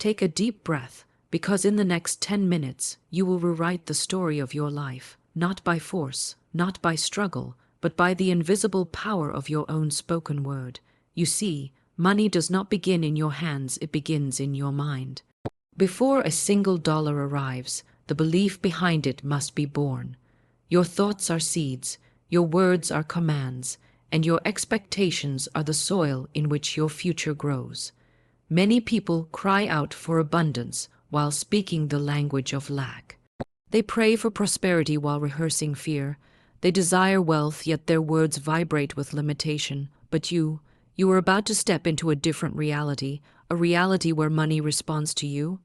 Take a deep breath, because in the next 10 minutes, you will rewrite the story of your life, not by force, not by struggle, but by the invisible power of your own spoken word. You see, money does not begin in your hands, it begins in your mind. Before a single dollar arrives, the belief behind it must be born. Your thoughts are seeds, your words are commands, and your expectations are the soil in which your future grows. Many people cry out for abundance while speaking the language of lack. They pray for prosperity while rehearsing fear. They desire wealth, yet their words vibrate with limitation. But you are about to step into a different reality, a reality where money responds to you,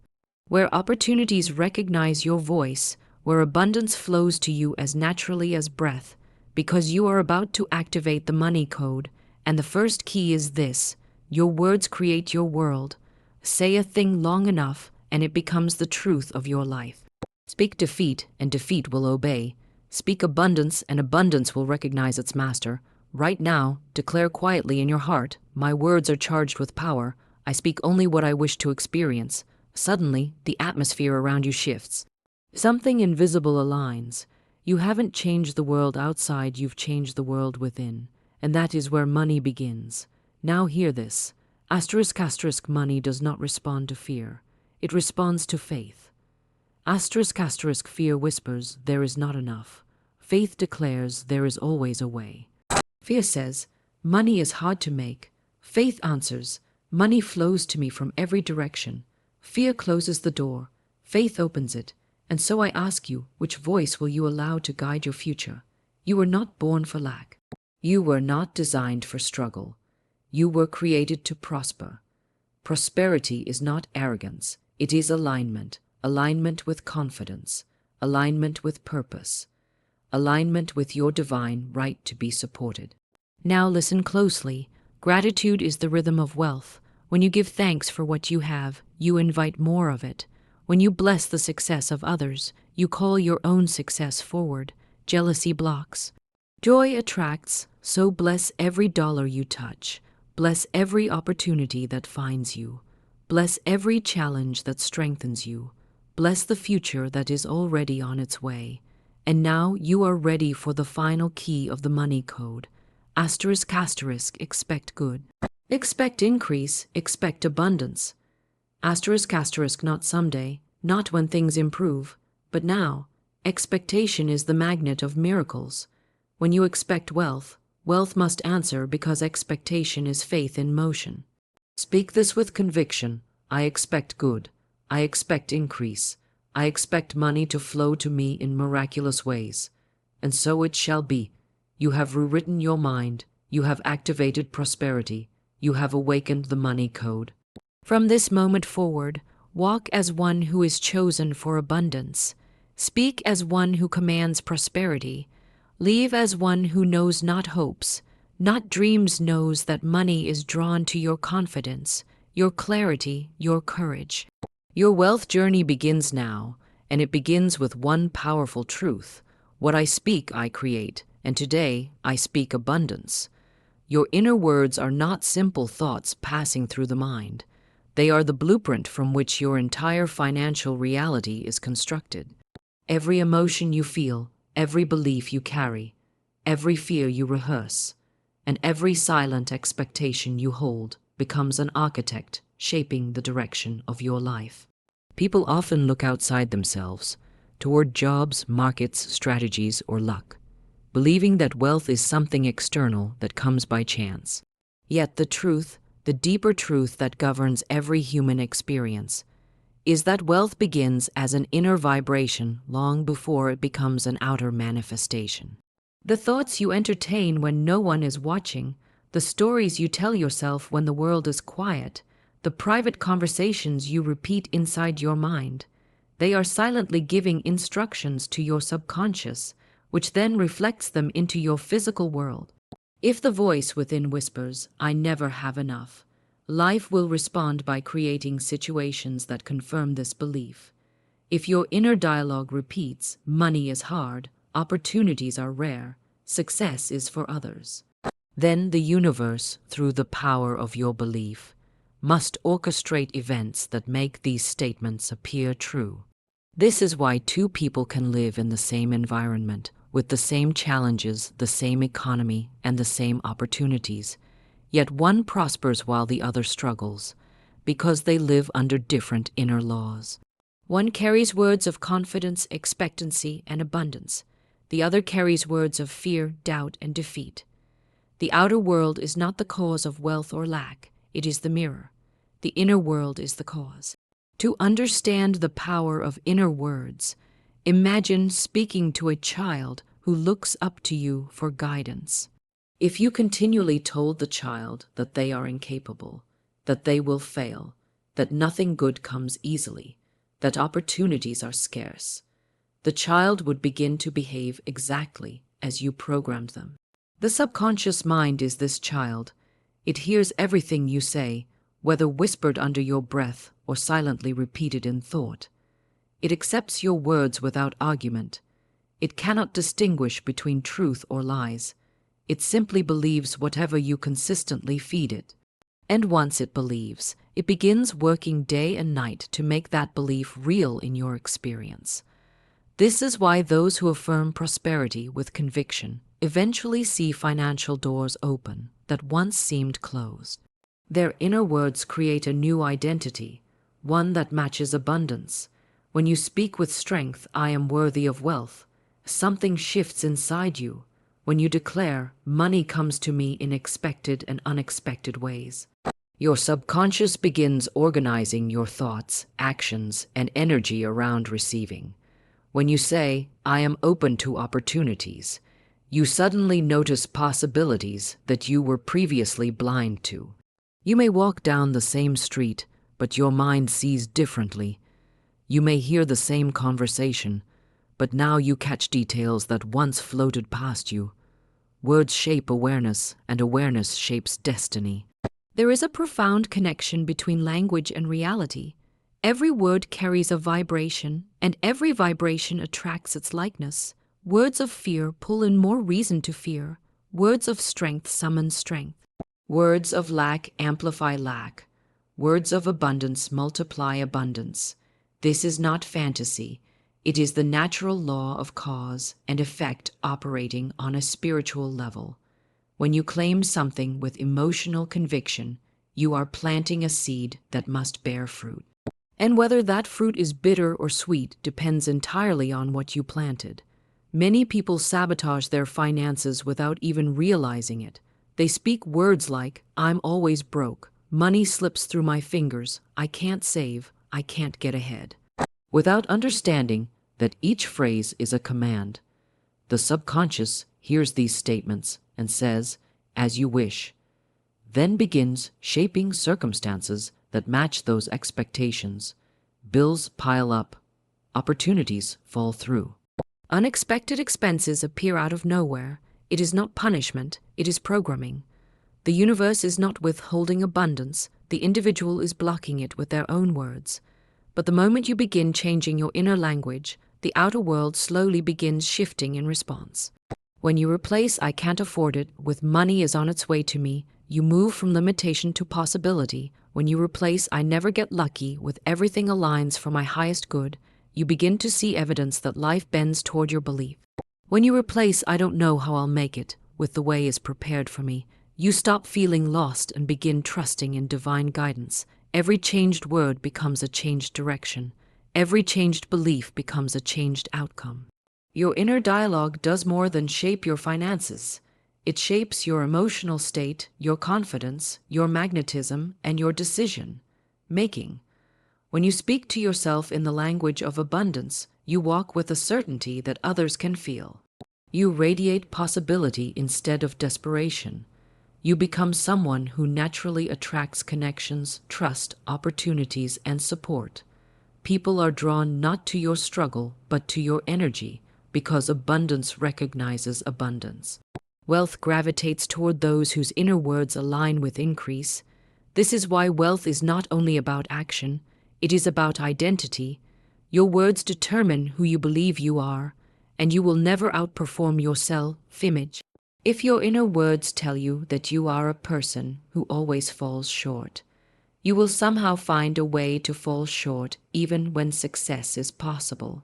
where opportunities recognize your voice, where abundance flows to you as naturally as breath, because you are about to activate the money code. And the first key is this: your words create your world. Say a thing long enough, and it becomes the truth of your life. Speak defeat, and defeat will obey. Speak abundance, and abundance will recognize its master. Right now, declare quietly in your heart, "My words are charged with power. I speak only what I wish to experience." Suddenly, the atmosphere around you shifts. Something invisible aligns. You haven't changed the world outside, you've changed the world within. And that is where money begins. Now hear this. ***, money does not respond to fear. It responds to faith. ***, fear whispers, "There is not enough." Faith declares, "There is always a way." Fear says, "Money is hard to make." Faith answers, "Money flows to me from every direction." Fear closes the door. Faith opens it. And so I ask you, which voice will you allow to guide your future? You were not born for lack. You were not designed for struggle. You were created to prosper. Prosperity is not arrogance. It is alignment. Alignment with confidence. Alignment with purpose. Alignment with your divine right to be supported. Now listen closely. Gratitude is the rhythm of wealth. When you give thanks for what you have, you invite more of it. When you bless the success of others, you call your own success forward. Jealousy blocks. Joy attracts, so bless every dollar you touch. Bless every opportunity that finds you. Bless every challenge that strengthens you. Bless the future that is already on its way. And now you are ready for the final key of the money code. ***, expect good. Expect increase, expect abundance. ***, not someday, not when things improve, but now. Expectation is the magnet of miracles. When you expect wealth, wealth must answer, because expectation is faith in motion. Speak this with conviction. I expect good. I expect increase. I expect money to flow to me in miraculous ways. And so it shall be. You have rewritten your mind. You have activated prosperity. You have awakened the money code. From this moment forward, walk as one who is chosen for abundance. Speak as one who commands prosperity. Live as one who knows not hopes, not dreams, knows that money is drawn to your confidence, your clarity, your courage. Your wealth journey begins now, and it begins with one powerful truth. What I speak, I create, and today I speak abundance. Your inner words are not simple thoughts passing through the mind. They are the blueprint from which your entire financial reality is constructed. Every emotion you feel, every belief you carry, every fear you rehearse, and every silent expectation you hold becomes an architect shaping the direction of your life. People often look outside themselves, toward jobs, markets, strategies, or luck, believing that wealth is something external that comes by chance. Yet the truth, the deeper truth that governs every human experience, is that wealth begins as an inner vibration long before it becomes an outer manifestation. The thoughts you entertain when no one is watching, the stories you tell yourself when the world is quiet, the private conversations you repeat inside your mind, they are silently giving instructions to your subconscious, which then reflects them into your physical world. If the voice within whispers, "I never have enough," life will respond by creating situations that confirm this belief. If your inner dialogue repeats, "Money is hard, opportunities are rare, success is for others," then the universe, through the power of your belief, must orchestrate events that make these statements appear true. This is why two people can live in the same environment, with the same challenges, the same economy, and the same opportunities, yet one prospers while the other struggles, because they live under different inner laws. One carries words of confidence, expectancy, and abundance. The other carries words of fear, doubt, and defeat. The outer world is not the cause of wealth or lack, it is the mirror. The inner world is the cause. To understand the power of inner words, imagine speaking to a child who looks up to you for guidance. If you continually told the child that they are incapable, that they will fail, that nothing good comes easily, that opportunities are scarce, the child would begin to behave exactly as you programmed them. The subconscious mind is this child. It hears everything you say, whether whispered under your breath or silently repeated in thought. It accepts your words without argument. It cannot distinguish between truth or lies. It simply believes whatever you consistently feed it. And once it believes, it begins working day and night to make that belief real in your experience. This is why those who affirm prosperity with conviction eventually see financial doors open that once seemed closed. Their inner words create a new identity, one that matches abundance. When you speak with strength, "I am worthy of wealth," something shifts inside you. When you declare, "Money comes to me in expected and unexpected ways," your subconscious begins organizing your thoughts, actions, and energy around receiving. When you say, "I am open to opportunities," you suddenly notice possibilities that you were previously blind to. You may walk down the same street, but your mind sees differently. You may hear the same conversation, but now you catch details that once floated past you. Words shape awareness, and awareness shapes destiny. There is a profound connection between language and reality. Every word carries a vibration, and every vibration attracts its likeness. Words of fear pull in more reason to fear. Words of strength summon strength. Words of lack amplify lack. Words of abundance multiply abundance. This is not fantasy. It is the natural law of cause and effect operating on a spiritual level. When you claim something with emotional conviction, you are planting a seed that must bear fruit. And whether that fruit is bitter or sweet depends entirely on what you planted. Many people sabotage their finances without even realizing it. They speak words like, "I'm always broke," "Money slips through my fingers," "I can't save," "I can't get ahead," without understanding that each phrase is a command. The subconscious hears these statements and says, "As you wish," then begins shaping circumstances that match those expectations. Bills pile up, opportunities fall through. Unexpected expenses appear out of nowhere. It is not punishment, it is programming. The universe is not withholding abundance, the individual is blocking it with their own words. But the moment you begin changing your inner language, the outer world slowly begins shifting in response. When you replace "I can't afford it" with "money is on its way to me," you move from limitation to possibility. When you replace "I never get lucky" with "everything aligns for my highest good," you begin to see evidence that life bends toward your belief. When you replace "I don't know how I'll make it" with "the way is prepared for me," you stop feeling lost and begin trusting in divine guidance. Every changed word becomes a changed direction. Every changed belief becomes a changed outcome. Your inner dialogue does more than shape your finances. It shapes your emotional state, your confidence, your magnetism, and your decision making. When you speak to yourself in the language of abundance, you walk with a certainty that others can feel. You radiate possibility instead of desperation. You become someone who naturally attracts connections, trust, opportunities, and support. People are drawn not to your struggle, but to your energy, because abundance recognizes abundance. Wealth gravitates toward those whose inner words align with increase. This is why wealth is not only about action, it is about identity. Your words determine who you believe you are, and you will never outperform your self-image. If your inner words tell you that you are a person who always falls short, You will somehow find a way to fall short even when success is possible.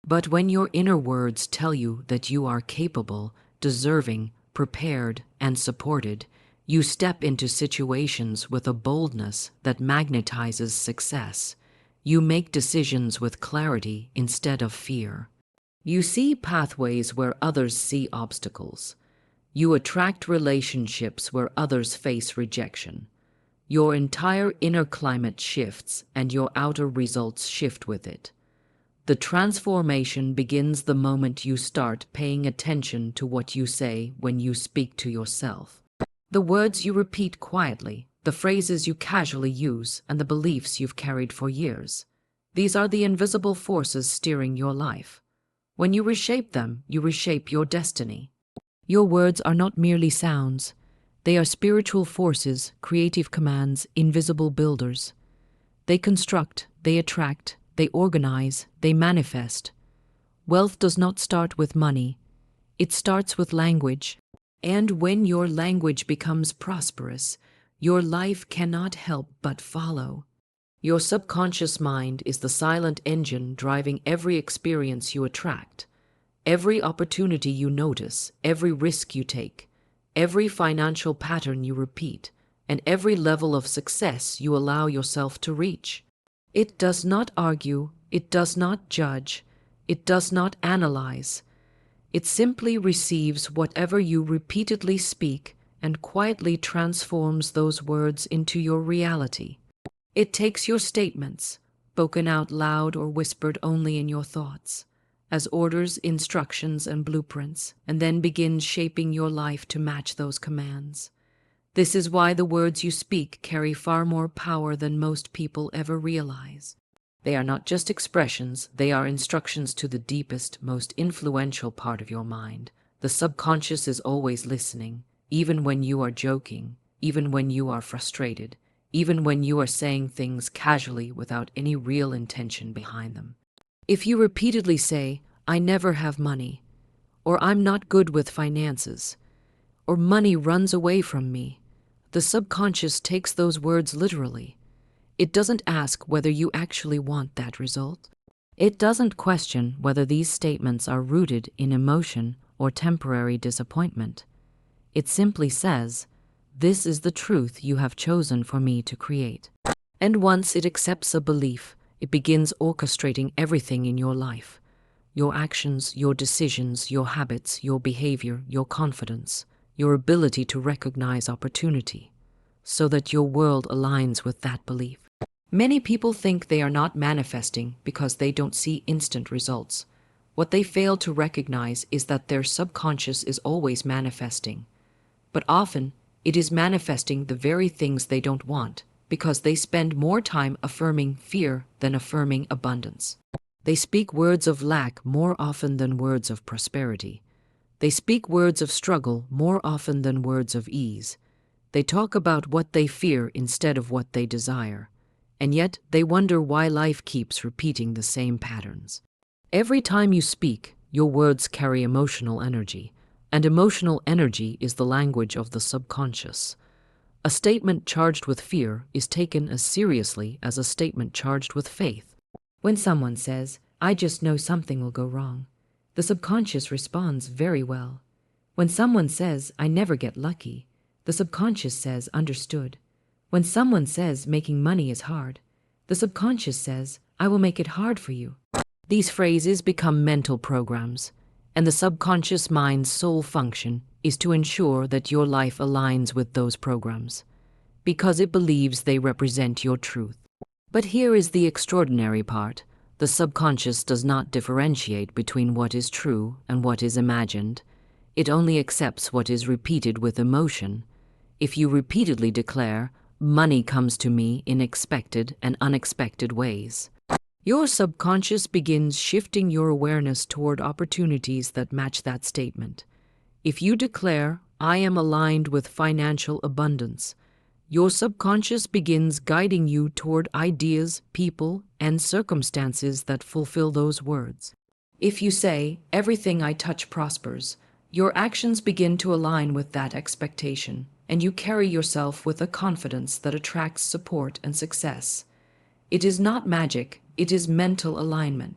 But when your inner words tell you that you are capable, deserving, prepared, and supported, you step into situations with a boldness that magnetizes success. You make decisions with clarity instead of fear. You see pathways where others see obstacles. You attract relationships where others face rejection. Your entire inner climate shifts and your outer results shift with it. The transformation begins the moment you start paying attention to what you say when you speak to yourself. The words you repeat quietly, the phrases you casually use, and the beliefs you've carried for years. These are the invisible forces steering your life. When you reshape them, you reshape your destiny. Your words are not merely sounds. They are spiritual forces, creative commands, invisible builders. They construct, they attract, they organize, they manifest. Wealth does not start with money. It starts with language. And when your language becomes prosperous, your life cannot help but follow. Your subconscious mind is the silent engine driving every experience you attract, every opportunity you notice, every risk you take, every financial pattern you repeat, and every level of success you allow yourself to reach. It does not argue, it does not judge, it does not analyze. It simply receives whatever you repeatedly speak and quietly transforms those words into your reality. It takes your statements, spoken out loud or whispered only in your thoughts, as orders, instructions, and blueprints, and then begins shaping your life to match those commands. This is why the words you speak carry far more power than most people ever realize. They are not just expressions, they are instructions to the deepest, most influential part of your mind. The subconscious is always listening, even when you are joking, even when you are frustrated, even when you are saying things casually without any real intention behind them. If you repeatedly say, "I never have money," or "I'm not good with finances," or "money runs away from me," the subconscious takes those words literally. It doesn't ask whether you actually want that result. It doesn't question whether these statements are rooted in emotion or temporary disappointment. It simply says, "This is the truth you have chosen for me to create." And once it accepts a belief, it begins orchestrating everything in your life. Your actions, your decisions, your habits, your behavior, your confidence, your ability to recognize opportunity, so that your world aligns with that belief. Many people think they are not manifesting because they don't see instant results. What they fail to recognize is that their subconscious is always manifesting. But often, it is manifesting the very things they don't want, because they spend more time affirming fear than affirming abundance. They speak words of lack more often than words of prosperity. They speak words of struggle more often than words of ease. They talk about what they fear instead of what they desire. And yet they wonder why life keeps repeating the same patterns. Every time you speak, your words carry emotional energy, and emotional energy is the language of the subconscious. A statement charged with fear is taken as seriously as a statement charged with faith. When someone says, "I just know something will go wrong," the subconscious responds very well. When someone says, "I never get lucky," the subconscious says, "Understood." When someone says making money is hard, the subconscious says, "I will make it hard for you." These phrases become mental programs, and the subconscious mind's sole function is to ensure that your life aligns with those programs, because it believes they represent your truth. But here is the extraordinary part. The subconscious does not differentiate between what is true and what is imagined. It only accepts what is repeated with emotion. If you repeatedly declare, "Money comes to me in expected and unexpected ways," your subconscious begins shifting your awareness toward opportunities that match that statement. If you declare, "I am aligned with financial abundance," your subconscious begins guiding you toward ideas, people, and circumstances that fulfill those words. If you say, "Everything I touch prospers," your actions begin to align with that expectation, and you carry yourself with a confidence that attracts support and success. It is not magic, it is mental alignment.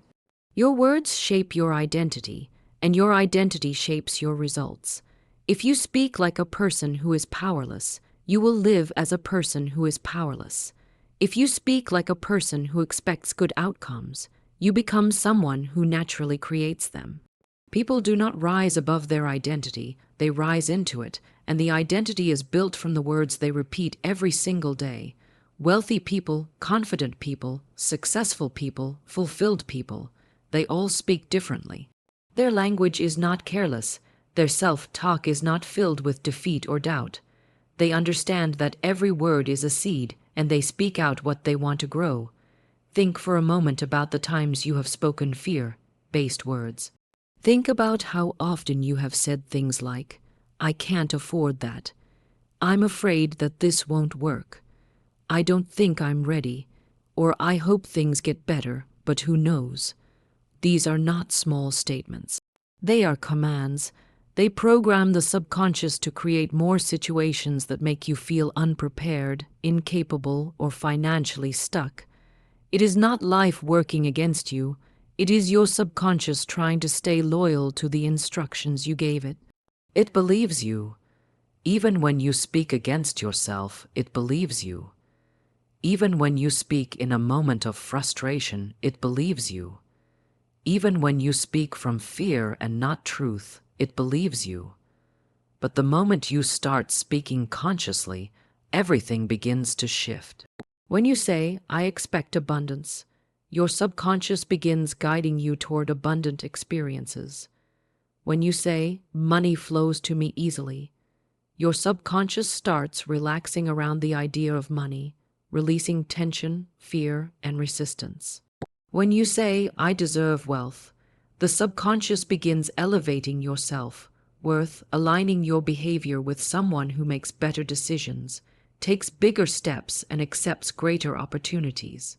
Your words shape your identity, and your identity shapes your results. If you speak like a person who is powerless, you will live as a person who is powerless. If you speak like a person who expects good outcomes, you become someone who naturally creates them. People do not rise above their identity, they rise into it, and the identity is built from the words they repeat every single day. Wealthy people, confident people, successful people, fulfilled people, they all speak differently. Their language is not careless, their self-talk is not filled with defeat or doubt. They understand that every word is a seed, and they speak out what they want to grow. Think for a moment about the times you have spoken fear-based words. Think about how often you have said things like, "I can't afford that. I'm afraid that this won't work. I don't think I'm ready," or "I hope things get better, but who knows." These are not small statements. They are commands. They program the subconscious to create more situations that make you feel unprepared, incapable, or financially stuck. It is not life working against you. It is your subconscious trying to stay loyal to the instructions you gave it. It believes you. Even when you speak against yourself, it believes you. Even when you speak in a moment of frustration, it believes you. Even when you speak from fear and not truth, it believes you. But the moment you start speaking consciously, everything begins to shift. When you say, "I expect abundance," your subconscious begins guiding you toward abundant experiences. When you say, "Money flows to me easily," your subconscious starts relaxing around the idea of money, releasing tension, fear, and resistance. When you say, "I deserve wealth," the subconscious begins elevating your self-worth, aligning your behavior with someone who makes better decisions, takes bigger steps, and accepts greater opportunities.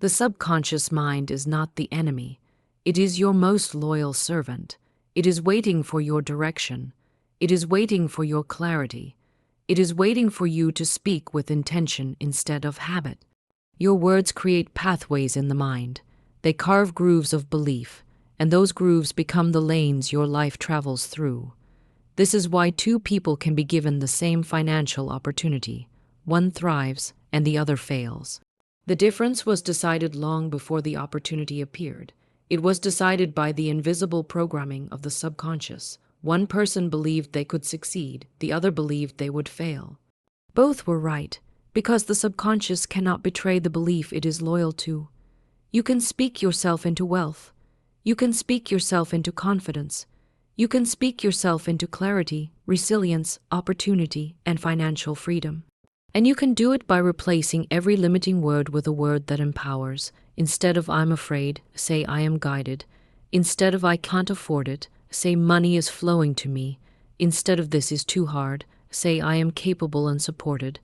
The subconscious mind is not the enemy. It is your most loyal servant. It is waiting for your direction. It is waiting for your clarity. It is waiting for you to speak with intention instead of habit. Your words create pathways in the mind. They carve grooves of belief, and those grooves become the lanes your life travels through. This is why two people can be given the same financial opportunity. One thrives and the other fails. The difference was decided long before the opportunity appeared. It was decided by the invisible programming of the subconscious. One person believed they could succeed, the other believed they would fail. Both were right, because the subconscious cannot betray the belief it is loyal to. You can speak yourself into wealth. You can speak yourself into confidence. You can speak yourself into clarity, resilience, opportunity, and financial freedom. And you can do it by replacing every limiting word with a word that empowers. Instead of "I'm afraid," say "I am guided." Instead of "I can't afford it," say "money is flowing to me." Instead of "this is too hard," say "I am capable and supported."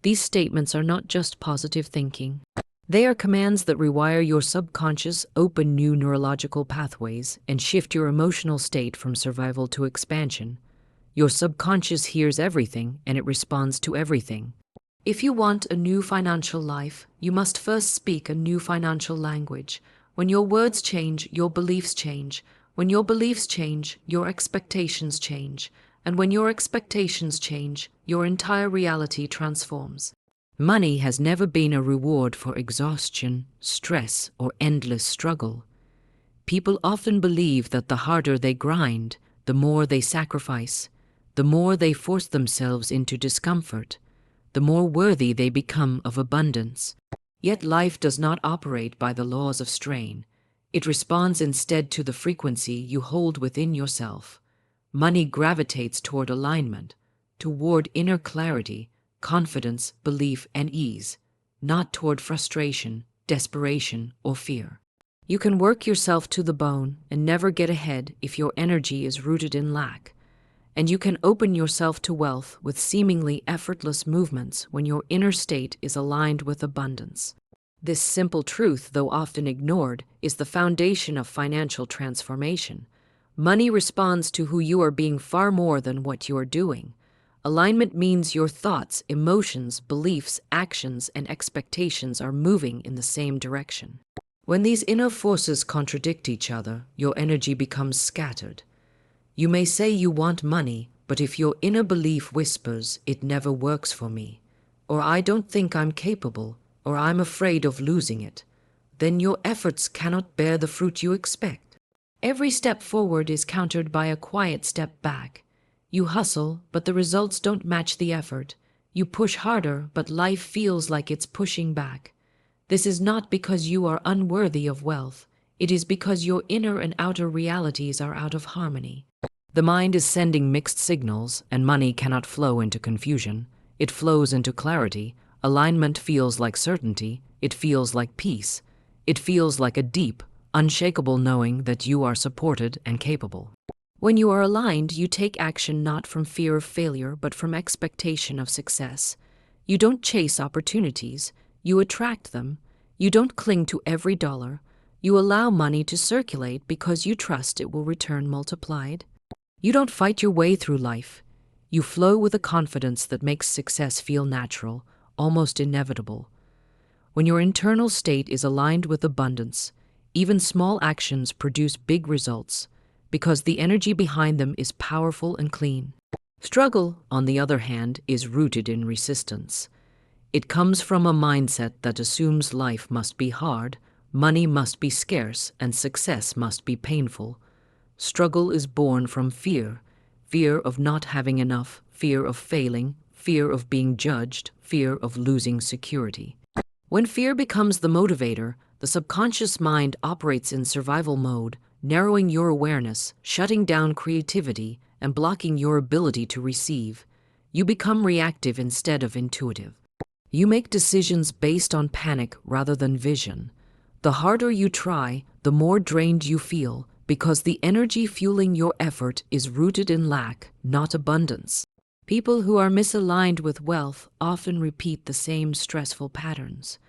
These statements are not just positive thinking. They are commands that rewire your subconscious, open new neurological pathways, and shift your emotional state from survival to expansion. Your subconscious hears everything, and it responds to everything. If you want a new financial life, you must first speak a new financial language. When your words change, your beliefs change. When your beliefs change, your expectations change. And when your expectations change, your entire reality transforms. Money has never been a reward for exhaustion, stress, or endless struggle. People often believe that the harder they grind, the more they sacrifice, the more they force themselves into discomfort, the more worthy they become of abundance. Yet life does not operate by the laws of strain. It responds instead to the frequency you hold within yourself. Money gravitates toward alignment, toward inner clarity, confidence, belief, and ease, not toward frustration, desperation, or fear. You can work yourself to the bone and never get ahead if your energy is rooted in lack. And you can open yourself to wealth with seemingly effortless movements when your inner state is aligned with abundance. This simple truth, though often ignored, is the foundation of financial transformation. Money responds to who you are being far more than what you are doing. Alignment means your thoughts, emotions, beliefs, actions, and expectations are moving in the same direction. When these inner forces contradict each other, your energy becomes scattered. You may say you want money, but if your inner belief whispers, "It never works for me," or "I don't think I'm capable," or "I'm afraid of losing it," then your efforts cannot bear the fruit you expect. Every step forward is countered by a quiet step back. You hustle, but the results don't match the effort. You push harder, but life feels like it's pushing back. This is not because you are unworthy of wealth. It is because your inner and outer realities are out of harmony. The mind is sending mixed signals, and money cannot flow into confusion. It flows into clarity. Alignment feels like certainty. It feels like peace. It feels like a deep, unshakable knowing that you are supported and capable. When you are aligned, you take action not from fear of failure, but from expectation of success. You don't chase opportunities. You attract them. You don't cling to every dollar. You allow money to circulate because you trust it will return multiplied. You don't fight your way through life. You flow with a confidence that makes success feel natural, almost inevitable. When your internal state is aligned with abundance, even small actions produce big results because the energy behind them is powerful and clean. Struggle, on the other hand, is rooted in resistance. It comes from a mindset that assumes life must be hard, money must be scarce, and success must be painful. Struggle is born from fear, fear of not having enough, fear of failing, fear of being judged, fear of losing security. When fear becomes the motivator, the subconscious mind operates in survival mode, narrowing your awareness, shutting down creativity, and blocking your ability to receive. You become reactive instead of intuitive. You make decisions based on panic rather than vision. The harder you try, the more drained you feel, because the energy fueling your effort is rooted in lack, not abundance. People who are misaligned with wealth often repeat the same stressful patterns,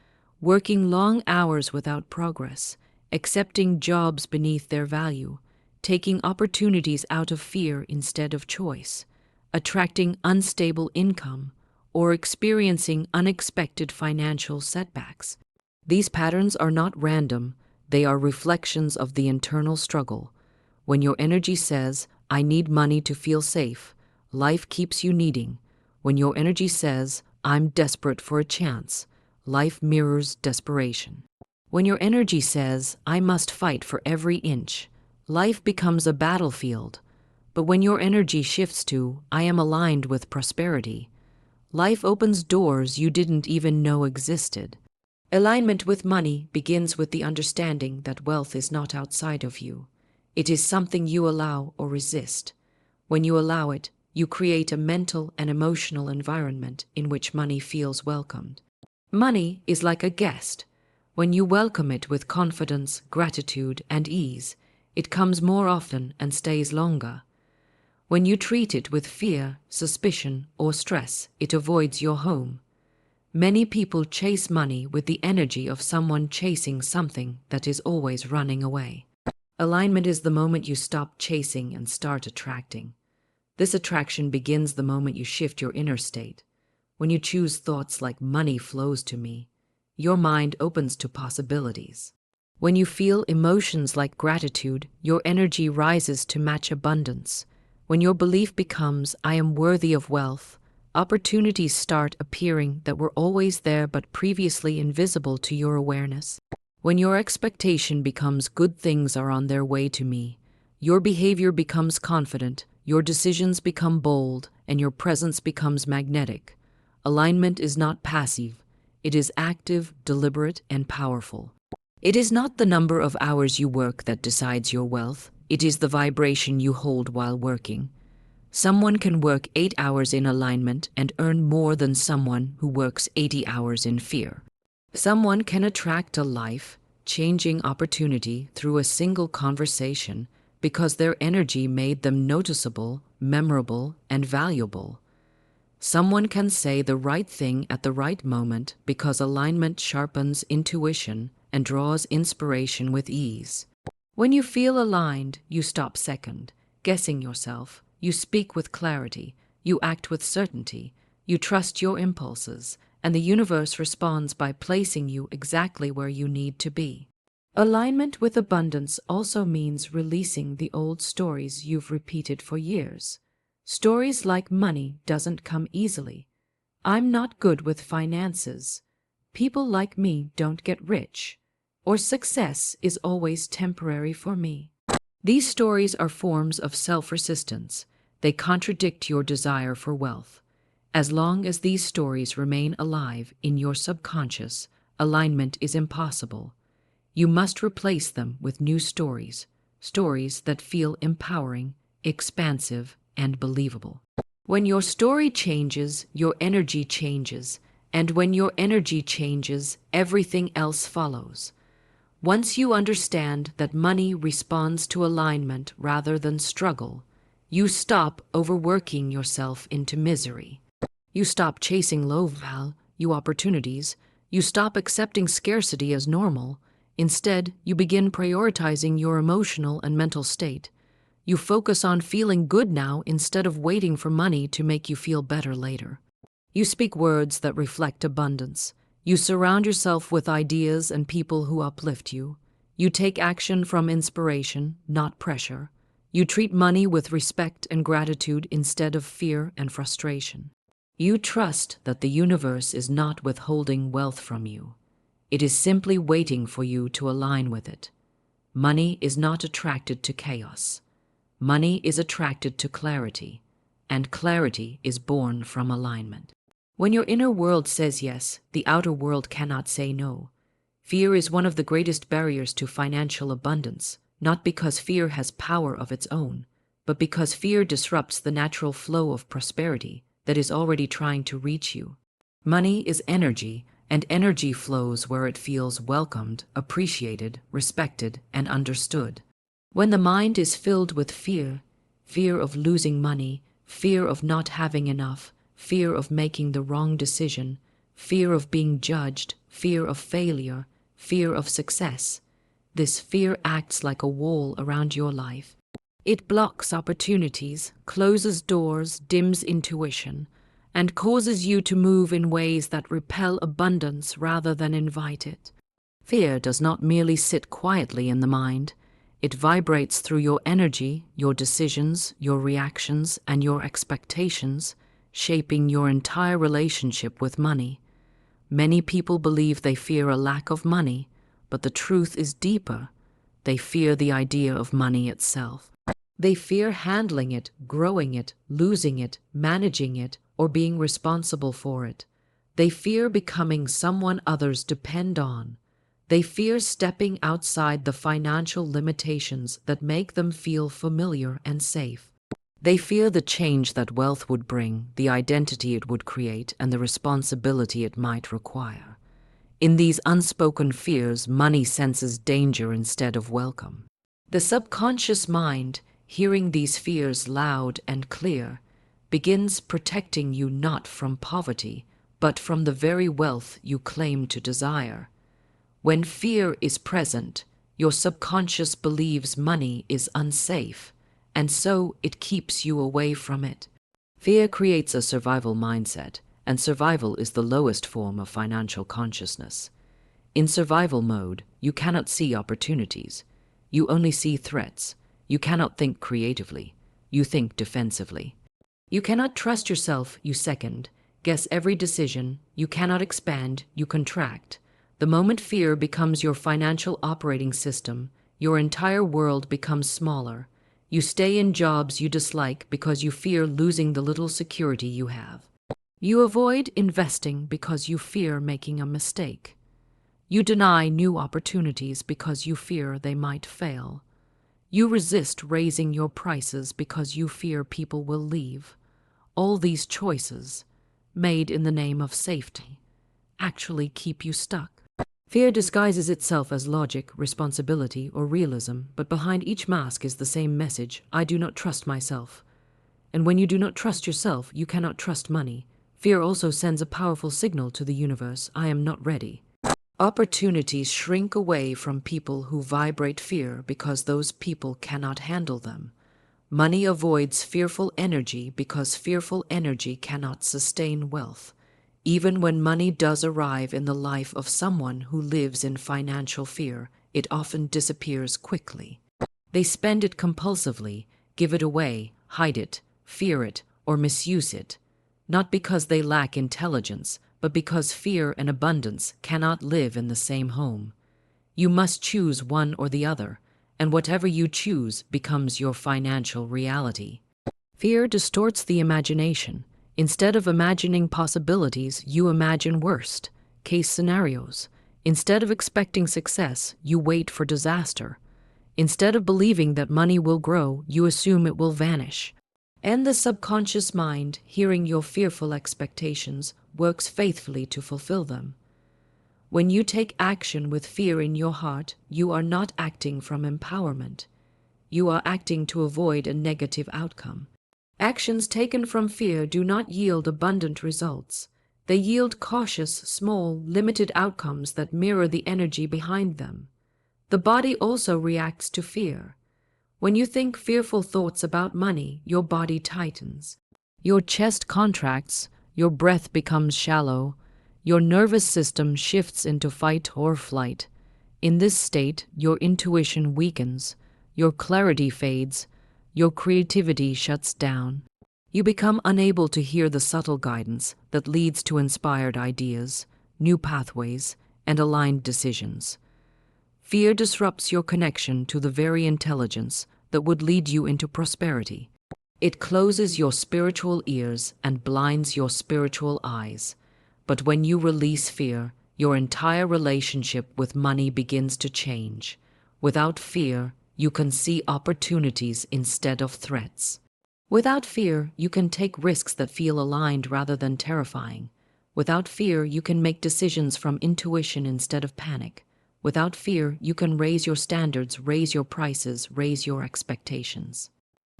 working long hours without progress, accepting jobs beneath their value, taking opportunities out of fear instead of choice, attracting unstable income, or experiencing unexpected financial setbacks. These patterns are not random, they are reflections of the internal struggle. When your energy says, "I need money to feel safe," life keeps you needing. When your energy says, "I'm desperate for a chance," life mirrors desperation. When your energy says, "I must fight for every inch," life becomes a battlefield. But when your energy shifts to, "I am aligned with prosperity," life opens doors you didn't even know existed. Alignment with money begins with the understanding that wealth is not outside of you. It is something you allow or resist. When you allow it, you create a mental and emotional environment in which money feels welcomed. Money is like a guest. When you welcome it with confidence, gratitude, and ease, it comes more often and stays longer. When you treat it with fear, suspicion, or stress, it avoids your home. Many people chase money with the energy of someone chasing something that is always running away. Alignment is the moment you stop chasing and start attracting. This attraction begins the moment you shift your inner state. When you choose thoughts like "money flows to me," your mind opens to possibilities. When you feel emotions like gratitude, your energy rises to match abundance. When your belief becomes, "I am worthy of wealth," opportunities start appearing that were always there but previously invisible to your awareness. When your expectation becomes "good things are on their way to me," your behavior becomes confident, your decisions become bold, and your presence becomes magnetic. Alignment is not passive. It is active, deliberate, and powerful. It is not the number of hours you work that decides your wealth. It is the vibration you hold while working. Someone can work 8 hours in alignment and earn more than someone who works 80 hours in fear. Someone can attract a life-changing opportunity through a single conversation because their energy made them noticeable, memorable, and valuable. Someone can say the right thing at the right moment because alignment sharpens intuition and draws inspiration with ease. When you feel aligned, you stop second, guessing yourself. You speak with clarity. You act with certainty. You trust your impulses, and the universe responds by placing you exactly where you need to be. Alignment with abundance also means releasing the old stories you've repeated for years. Stories like money doesn't come easily. I'm not good with finances. People like me don't get rich. Or success is always temporary for me. These stories are forms of self-resistance. They contradict your desire for wealth. As long as these stories remain alive in your subconscious, alignment is impossible. You must replace them with new stories, stories that feel empowering, expansive, and believable. When your story changes, your energy changes, and when your energy changes, everything else follows. Once you understand that money responds to alignment rather than struggle, you stop overworking yourself into misery. You stop chasing low-value opportunities. You stop accepting scarcity as normal. Instead, you begin prioritizing your emotional and mental state. You focus on feeling good now instead of waiting for money to make you feel better later. You speak words that reflect abundance. You surround yourself with ideas and people who uplift you. You take action from inspiration, not pressure. You treat money with respect and gratitude instead of fear and frustration. You trust that the universe is not withholding wealth from you. It is simply waiting for you to align with it. Money is not attracted to chaos. Money is attracted to clarity, and clarity is born from alignment. When your inner world says yes, the outer world cannot say no. Fear is one of the greatest barriers to financial abundance, not because fear has power of its own, but because fear disrupts the natural flow of prosperity that is already trying to reach you. Money is energy, and energy flows where it feels welcomed, appreciated, respected, and understood. When the mind is filled with fear, fear of losing money, fear of not having enough, fear of making the wrong decision, fear of being judged, fear of failure, fear of success, this fear acts like a wall around your life. It blocks opportunities, closes doors, dims intuition, and causes you to move in ways that repel abundance rather than invite it. Fear does not merely sit quietly in the mind. It vibrates through your energy, your decisions, your reactions, and your expectations, shaping your entire relationship with money. Many people believe they fear a lack of money, but the truth is deeper. They fear the idea of money itself. They fear handling it, growing it, losing it, managing it, or being responsible for it. They fear becoming someone others depend on. They fear stepping outside the financial limitations that make them feel familiar and safe. They fear the change that wealth would bring, the identity it would create, and the responsibility it might require. In these unspoken fears, money senses danger instead of welcome. The subconscious mind, hearing these fears loud and clear, begins protecting you not from poverty, but from the very wealth you claim to desire. When fear is present, your subconscious believes money is unsafe, and so it keeps you away from it. Fear creates a survival mindset, and survival is the lowest form of financial consciousness. In survival mode, you cannot see opportunities. You only see threats. You cannot think creatively. You think defensively. You cannot trust yourself, you second, guess every decision. You cannot expand, you contract. The moment fear becomes your financial operating system, your entire world becomes smaller. You stay in jobs you dislike because you fear losing the little security you have. You avoid investing because you fear making a mistake. You deny new opportunities because you fear they might fail. You resist raising your prices because you fear people will leave. All these choices, made in the name of safety, actually keep you stuck. Fear disguises itself as logic, responsibility, or realism, but behind each mask is the same message: I do not trust myself. And when you do not trust yourself, you cannot trust money. Fear also sends a powerful signal to the universe: I am not ready. Opportunities shrink away from people who vibrate fear because those people cannot handle them. Money avoids fearful energy because fearful energy cannot sustain wealth. Even when money does arrive in the life of someone who lives in financial fear, it often disappears quickly. They spend it compulsively, give it away, hide it, fear it, or misuse it, not because they lack intelligence, but because fear and abundance cannot live in the same home. You must choose one or the other, and whatever you choose becomes your financial reality. Fear distorts the imagination. Instead of imagining possibilities, you imagine worst-case scenarios. Instead of expecting success, you wait for disaster. Instead of believing that money will grow, you assume it will vanish. And the subconscious mind, hearing your fearful expectations, works faithfully to fulfill them. When you take action with fear in your heart, you are not acting from empowerment. You are acting to avoid a negative outcome. Actions taken from fear do not yield abundant results. They yield cautious, small, limited outcomes that mirror the energy behind them. The body also reacts to fear. When you think fearful thoughts about money, your body tightens. Your chest contracts, your breath becomes shallow, your nervous system shifts into fight or flight. In this state, your intuition weakens, your clarity fades, your creativity shuts down. You become unable to hear the subtle guidance that leads to inspired ideas, new pathways, and aligned decisions. Fear disrupts your connection to the very intelligence that would lead you into prosperity. It closes your spiritual ears and blinds your spiritual eyes. But when you release fear, your entire relationship with money begins to change. Without fear, you can see opportunities instead of threats. Without fear, you can take risks that feel aligned rather than terrifying. Without fear, you can make decisions from intuition instead of panic. Without fear, you can raise your standards, raise your prices, raise your expectations.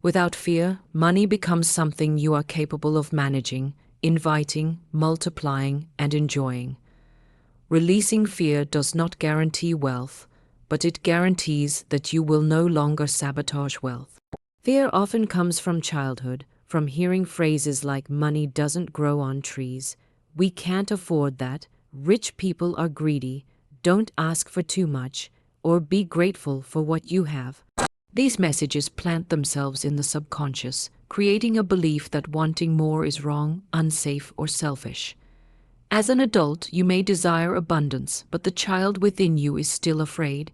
Without fear, money becomes something you are capable of managing, inviting, multiplying, and enjoying. Releasing fear does not guarantee wealth, but it guarantees that you will no longer sabotage wealth. Fear often comes from childhood, from hearing phrases like money doesn't grow on trees, we can't afford that, rich people are greedy, don't ask for too much, or be grateful for what you have. These messages plant themselves in the subconscious, creating a belief that wanting more is wrong, unsafe, or selfish. As an adult, you may desire abundance, but the child within you is still afraid.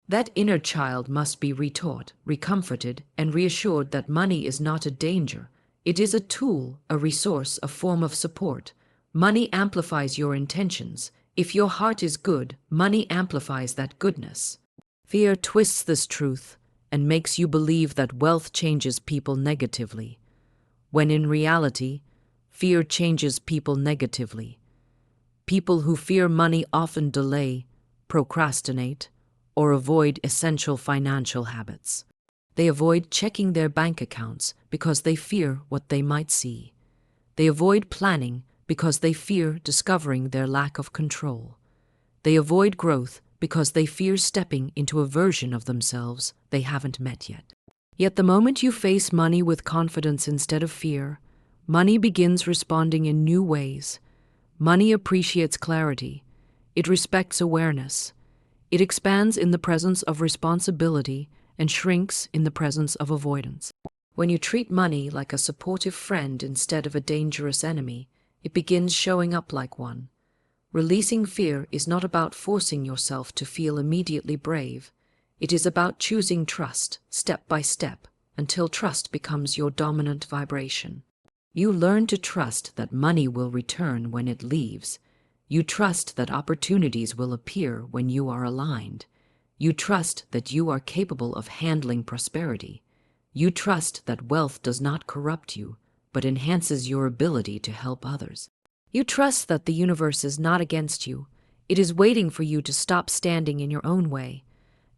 That inner child must be retaught, recomforted, and reassured that money is not a danger. It is a tool, a resource, a form of support. Money amplifies your intentions. If your heart is good, money amplifies that goodness. Fear twists this truth and makes you believe that wealth changes people negatively, when in reality, fear changes people negatively. People who fear money often delay, procrastinate, or avoid essential financial habits. They avoid checking their bank accounts because they fear what they might see. They avoid planning because they fear discovering their lack of control. They avoid growth because they fear stepping into a version of themselves they haven't met yet. Yet the moment you face money with confidence instead of fear, money begins responding in new ways. Money appreciates clarity. It respects awareness. It expands in the presence of responsibility and shrinks in the presence of avoidance. When you treat money like a supportive friend instead of a dangerous enemy, it begins showing up like one. Releasing fear is not about forcing yourself to feel immediately brave. It is about choosing trust, step by step, until trust becomes your dominant vibration. You learn to trust that money will return when it leaves. You trust that opportunities will appear when you are aligned. You trust that you are capable of handling prosperity. You trust that wealth does not corrupt you, but enhances your ability to help others. You trust that the universe is not against you. It is waiting for you to stop standing in your own way.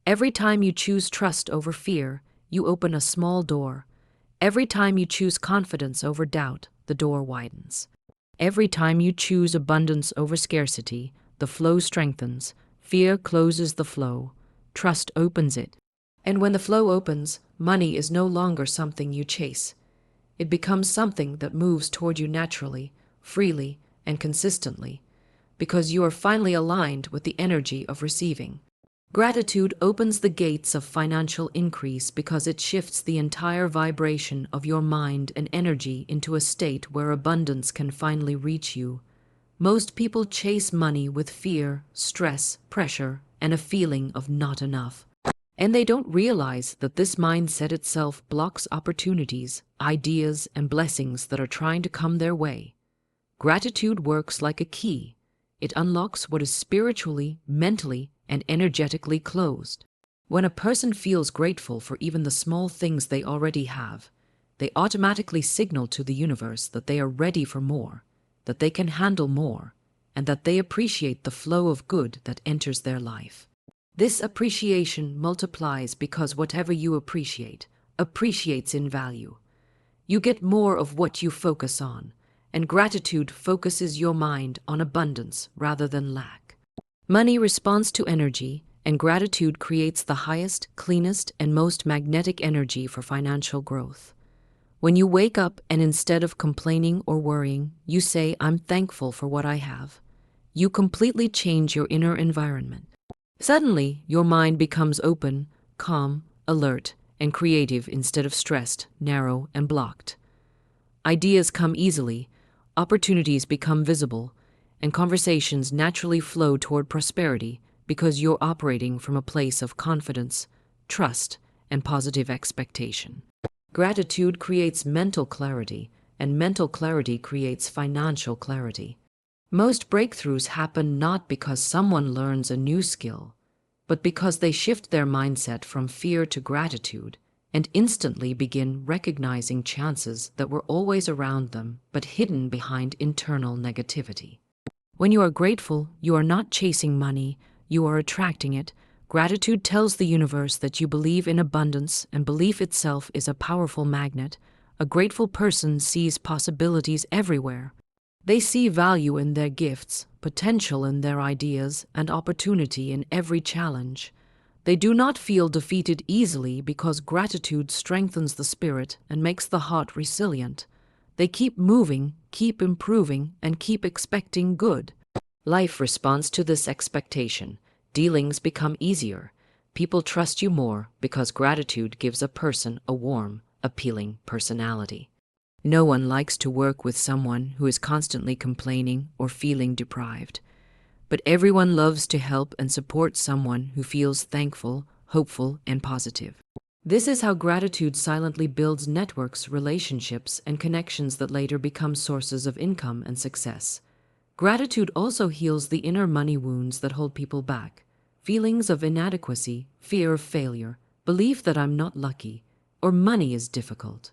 Every time you choose trust over fear, you open a small door. Every time you choose confidence over doubt, the door widens. Every time you choose abundance over scarcity, the flow strengthens. Fear closes the flow. Trust opens it. And when the flow opens, money is no longer something you chase. It becomes something that moves toward you naturally, freely, and consistently, because you are finally aligned with the energy of receiving. Gratitude opens the gates of financial increase because it shifts the entire vibration of your mind and energy into a state where abundance can finally reach you. Most people chase money with fear, stress, pressure, and a feeling of not enough. And they don't realize that this mindset itself blocks opportunities, ideas, and blessings that are trying to come their way. Gratitude works like a key. It unlocks what is spiritually, mentally, and energetically closed. When a person feels grateful for even the small things they already have, they automatically signal to the universe that they are ready for more, that they can handle more, and that they appreciate the flow of good that enters their life. This appreciation multiplies because whatever you appreciate appreciates in value. You get more of what you focus on, and gratitude focuses your mind on abundance rather than lack. Money responds to energy, and gratitude creates the highest, cleanest, and most magnetic energy for financial growth. When you wake up and instead of complaining or worrying, you say, "I'm thankful for what I have," you completely change your inner environment. Suddenly, your mind becomes open, calm, alert, and creative instead of stressed, narrow, and blocked. Ideas come easily, opportunities become visible, and conversations naturally flow toward prosperity because you're operating from a place of confidence, trust, and positive expectation. Gratitude creates mental clarity, and mental clarity creates financial clarity. Most breakthroughs happen not because someone learns a new skill, but because they shift their mindset from fear to gratitude and instantly begin recognizing chances that were always around them but hidden behind internal negativity. When you are grateful, you are not chasing money, you are attracting it. Gratitude tells the universe that you believe in abundance, and belief itself is a powerful magnet. A grateful person sees possibilities everywhere. They see value in their gifts, potential in their ideas, and opportunity in every challenge. They do not feel defeated easily because gratitude strengthens the spirit and makes the heart resilient. They keep moving, keep improving, and keep expecting good. Life responds to this expectation. Dealings become easier. People trust you more because gratitude gives a person a warm, appealing personality. No one likes to work with someone who is constantly complaining or feeling deprived. But everyone loves to help and support someone who feels thankful, hopeful, and positive. This is how gratitude silently builds networks, relationships, and connections that later become sources of income and success. Gratitude also heals the inner money wounds that hold people back. Feelings of inadequacy, fear of failure, belief that I'm not lucky, or money is difficult.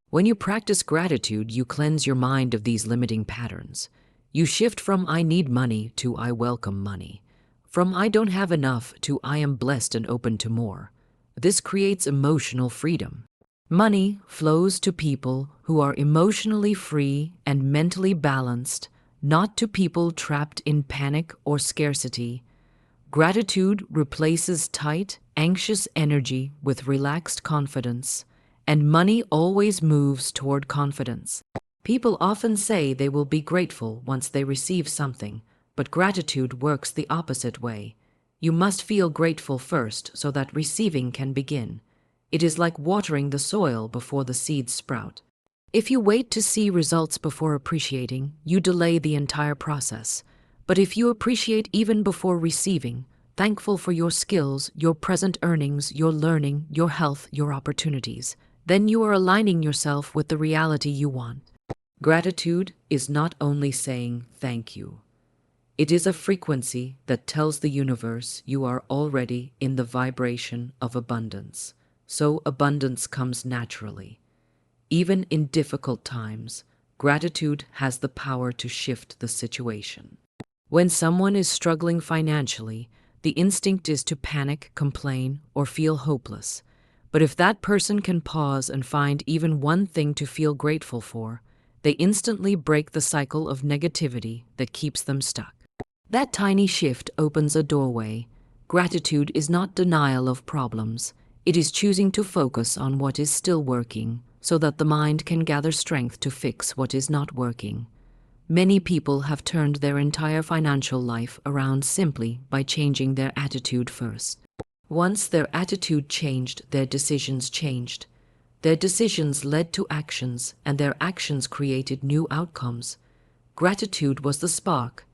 When you practice gratitude, you cleanse your mind of these limiting patterns. You shift from "I need money" to "I welcome money." From "I don't have enough" to "I am blessed and open to more." This creates emotional freedom. Money flows to people who are emotionally free and mentally balanced, not to people trapped in panic or scarcity. Gratitude replaces tight, anxious energy with relaxed confidence, and money always moves toward confidence. People often say they will be grateful once they receive something, but gratitude works the opposite way. You must feel grateful first so that receiving can begin. It is like watering the soil before the seeds sprout. If you wait to see results before appreciating, you delay the entire process. But if you appreciate even before receiving, thankful for your skills, your present earnings, your learning, your health, your opportunities, then you are aligning yourself with the reality you want. Gratitude is not only saying thank you. It is a frequency that tells the universe you are already in the vibration of abundance. So abundance comes naturally. Even in difficult times, gratitude has the power to shift the situation. When someone is struggling financially, the instinct is to panic, complain, or feel hopeless. But if that person can pause and find even one thing to feel grateful for, they instantly break the cycle of negativity that keeps them stuck. That tiny shift opens a doorway. Gratitude is not denial of problems. It is choosing to focus on what is still working so that the mind can gather strength to fix what is not working. Many people have turned their entire financial life around simply by changing their attitude first. Once their attitude changed, their decisions changed. Their decisions led to actions, and their actions created new outcomes. Gratitude was the spark.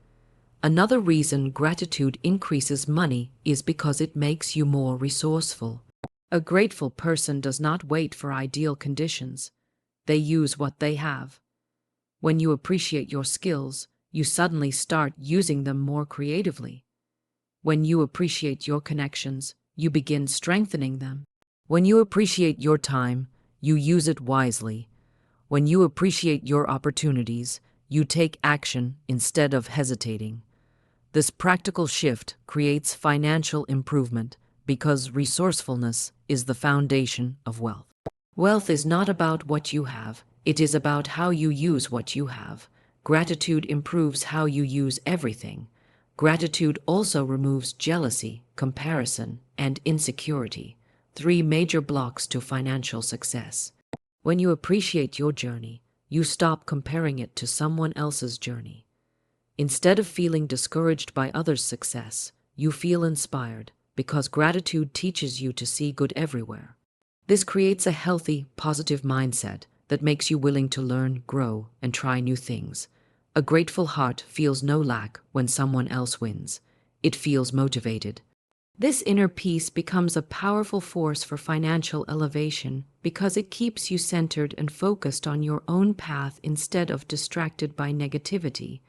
Another reason gratitude increases money is because it makes you more resourceful. A grateful person does not wait for ideal conditions. They use what they have. When you appreciate your skills, you suddenly start using them more creatively. When you appreciate your connections, you begin strengthening them. When you appreciate your time, you use it wisely. When you appreciate your opportunities, you take action instead of hesitating. This practical shift creates financial improvement because resourcefulness is the foundation of wealth. Wealth is not about what you have, it is about how you use what you have. Gratitude improves how you use everything. Gratitude also removes jealousy, comparison, and insecurity, 3 major blocks to financial success. When you appreciate your journey, you stop comparing it to someone else's journey. Instead of feeling discouraged by others' success, you feel inspired because gratitude teaches you to see good everywhere. This creates a healthy, positive mindset that makes you willing to learn, grow, and try new things. A grateful heart feels no lack when someone else wins. It feels motivated. This inner peace becomes a powerful force for financial elevation because it keeps you centered and focused on your own path instead of distracted by negativity.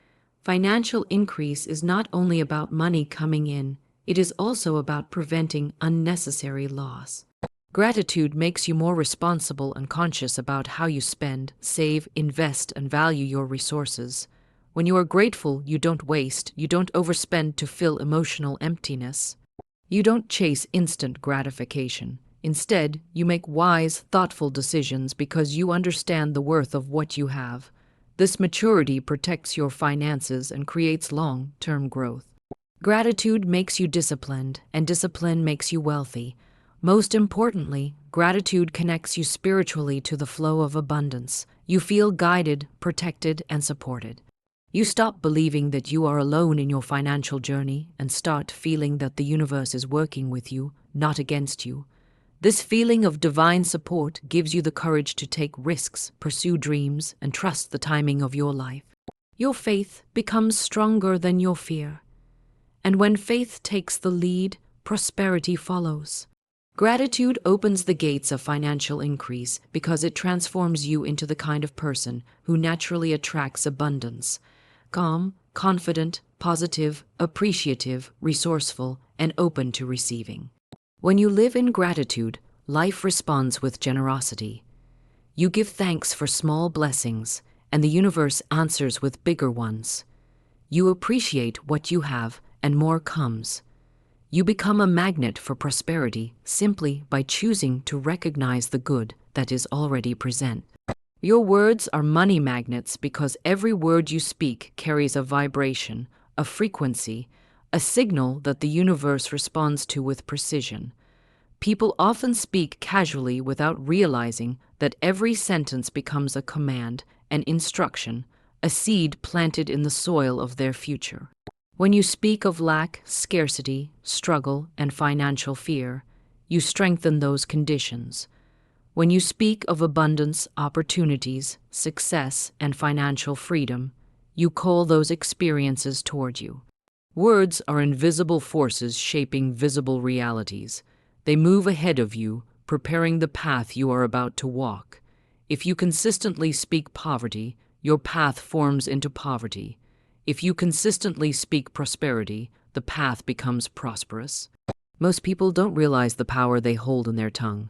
Financial increase is not only about money coming in, it is also about preventing unnecessary loss. Gratitude makes you more responsible and conscious about how you spend, save, invest, and value your resources. When you are grateful, you don't waste, you don't overspend to fill emotional emptiness. You don't chase instant gratification. Instead, you make wise, thoughtful decisions because you understand the worth of what you have. This maturity protects your finances and creates long-term growth. Gratitude makes you disciplined, and discipline makes you wealthy. Most importantly, gratitude connects you spiritually to the flow of abundance. You feel guided, protected, and supported. You stop believing that you are alone in your financial journey and start feeling that the universe is working with you, not against you. This feeling of divine support gives you the courage to take risks, pursue dreams, and trust the timing of your life. Your faith becomes stronger than your fear. And when faith takes the lead, prosperity follows. Gratitude opens the gates of financial increase because it transforms you into the kind of person who naturally attracts abundance. Calm, confident, positive, appreciative, resourceful, and open to receiving. When you live in gratitude, life responds with generosity. You give thanks for small blessings, and the universe answers with bigger ones. You appreciate what you have, and more comes. You become a magnet for prosperity simply by choosing to recognize the good that is already present. Your words are money magnets because every word you speak carries a vibration, a frequency, a signal that the universe responds to with precision. People often speak casually without realizing that every sentence becomes a command, an instruction, a seed planted in the soil of their future. When you speak of lack, scarcity, struggle, and financial fear, you strengthen those conditions. When you speak of abundance, opportunities, success, and financial freedom, you call those experiences toward you. Words are invisible forces shaping visible realities. They move ahead of you, preparing the path you are about to walk. If you consistently speak poverty, your path forms into poverty. If you consistently speak prosperity, the path becomes prosperous. Most people don't realize the power they hold in their tongue.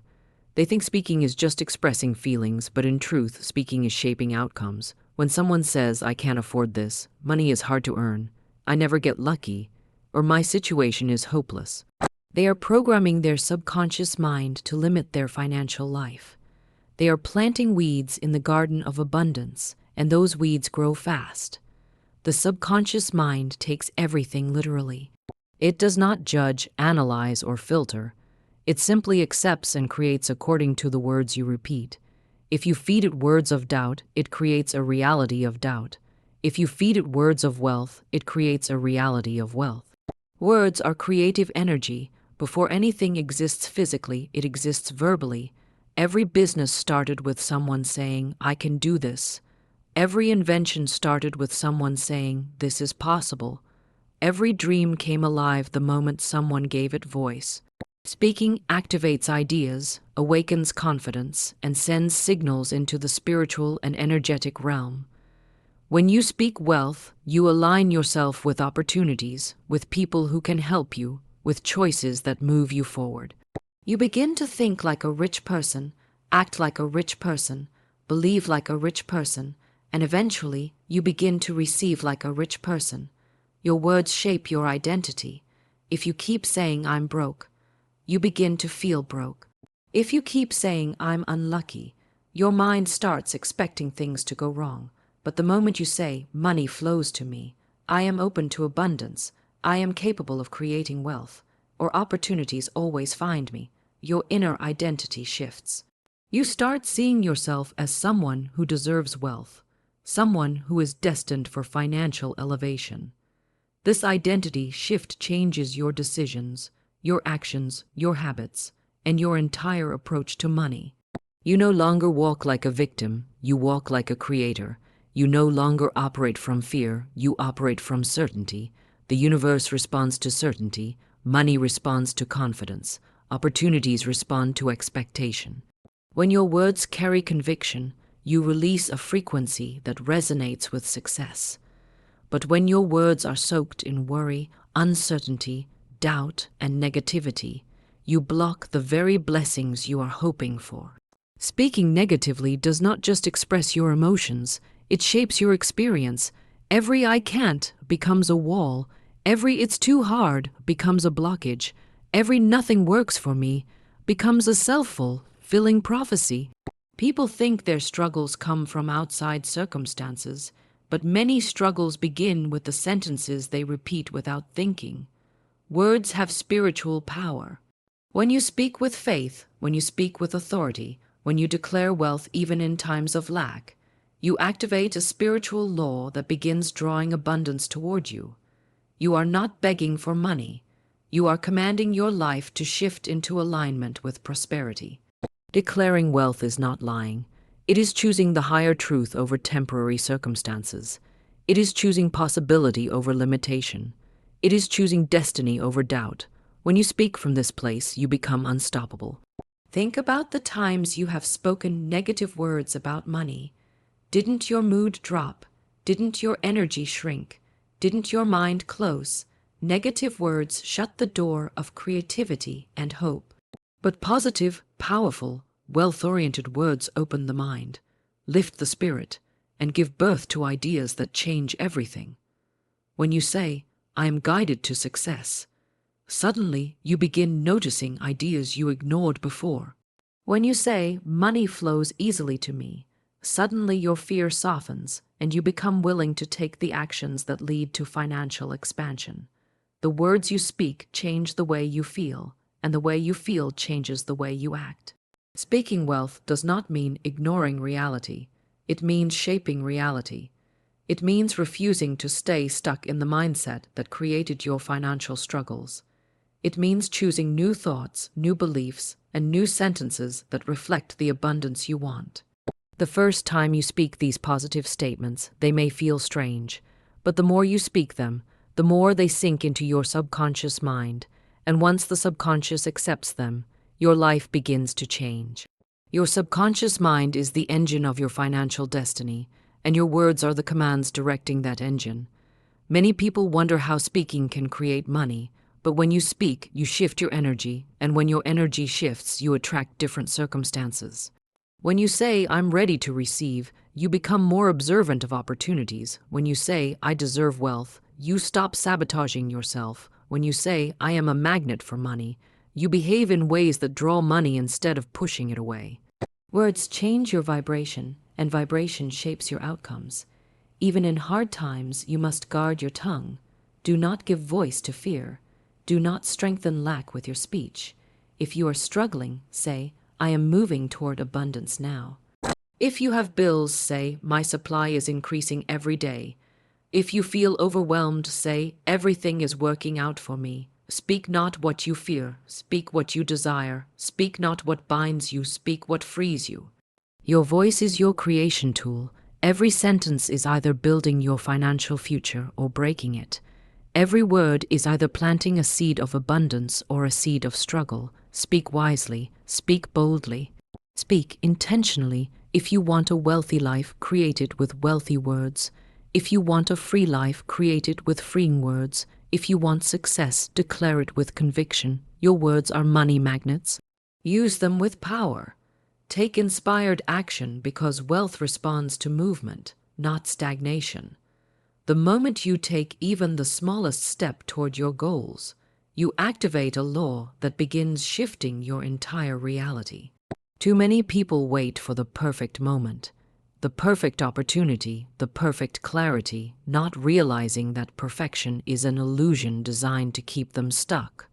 They think speaking is just expressing feelings, but in truth, speaking is shaping outcomes. When someone says, "I can't afford this," "money is hard to earn," "I never get lucky," or "my situation is hopeless," they are programming their subconscious mind to limit their financial life. They are planting weeds in the garden of abundance, and those weeds grow fast. The subconscious mind takes everything literally. It does not judge, analyze, or filter. It simply accepts and creates according to the words you repeat. If you feed it words of doubt, it creates a reality of doubt. If you feed it words of wealth, it creates a reality of wealth. Words are creative energy. Before anything exists physically, it exists verbally. Every business started with someone saying, "I can do this." Every invention started with someone saying, "This is possible." Every dream came alive the moment someone gave it voice. Speaking activates ideas, awakens confidence, and sends signals into the spiritual and energetic realm. When you speak wealth, you align yourself with opportunities, with people who can help you, with choices that move you forward. You begin to think like a rich person, act like a rich person, believe like a rich person, and eventually you begin to receive like a rich person. Your words shape your identity. If you keep saying, "I'm broke," you begin to feel broke. If you keep saying, "I'm unlucky," your mind starts expecting things to go wrong. But the moment you say, "Money flows to me," "I am open to abundance," "I am capable of creating wealth," or "opportunities always find me," your inner identity shifts. You start seeing yourself as someone who deserves wealth, someone who is destined for financial elevation. This identity shift changes your decisions, your actions, your habits, and your entire approach to money. You no longer walk like a victim, you walk like a creator. You no longer operate from fear, you operate from certainty. The universe responds to certainty, money responds to confidence, opportunities respond to expectation. When your words carry conviction, you release a frequency that resonates with success. But when your words are soaked in worry, uncertainty, doubt, and negativity, you block the very blessings you are hoping for. Speaking negatively does not just express your emotions, it shapes your experience. Every "I can't" becomes a wall. Every "it's too hard" becomes a blockage. Every "nothing works for me" becomes a self-fulfilling prophecy. People think their struggles come from outside circumstances, but many struggles begin with the sentences they repeat without thinking. Words have spiritual power. When you speak with faith, when you speak with authority, when you declare wealth even in times of lack, you activate a spiritual law that begins drawing abundance toward you. You are not begging for money. You are commanding your life to shift into alignment with prosperity. Declaring wealth is not lying. It is choosing the higher truth over temporary circumstances. It is choosing possibility over limitation. It is choosing destiny over doubt. When you speak from this place, you become unstoppable. Think about the times you have spoken negative words about money. Didn't your mood drop? Didn't your energy shrink? Didn't your mind close? Negative words shut the door of creativity and hope. But positive, powerful, wealth-oriented words open the mind, lift the spirit, and give birth to ideas that change everything. When you say, "I am guided to success," suddenly you begin noticing ideas you ignored before. When you say, "Money flows easily to me," suddenly your fear softens and you become willing to take the actions that lead to financial expansion. The words you speak change the way you feel, and the way you feel changes the way you act. Speaking wealth does not mean ignoring reality. It means shaping reality. It means refusing to stay stuck in the mindset that created your financial struggles. It means choosing new thoughts, new beliefs, and new sentences that reflect the abundance you want. The first time you speak these positive statements, they may feel strange, but the more you speak them, the more they sink into your subconscious mind, and once the subconscious accepts them, your life begins to change. Your subconscious mind is the engine of your financial destiny, and your words are the commands directing that engine. Many people wonder how speaking can create money, but when you speak, you shift your energy, and when your energy shifts, you attract different circumstances. When you say, "I'm ready to receive," you become more observant of opportunities. When you say, "I deserve wealth," you stop sabotaging yourself. When you say, "I am a magnet for money," you behave in ways that draw money instead of pushing it away. Words change your vibration, and vibration shapes your outcomes. Even in hard times, you must guard your tongue. Do not give voice to fear. Do not strengthen lack with your speech. If you are struggling, say, I am moving toward abundance now. If you have bills, say, my supply is increasing every day. If you feel overwhelmed, say, everything is working out for me. Speak not what you fear, speak what you desire. Speak not what binds you, speak what frees you. Your voice is your creation tool. Every sentence is either building your financial future or breaking it. Every word is either planting a seed of abundance or a seed of struggle. Speak wisely, speak boldly, speak intentionally. If you want a wealthy life, create it with wealthy words. If you want a free life, create it with freeing words. If you want success, declare it with conviction. Your words are money magnets. Use them with power. Take inspired action because wealth responds to movement, not stagnation. The moment you take even the smallest step toward your goals, you activate a law that begins shifting your entire reality. Too many people wait for the perfect moment, the perfect opportunity, the perfect clarity, not realizing that perfection is an illusion designed to keep them stuck.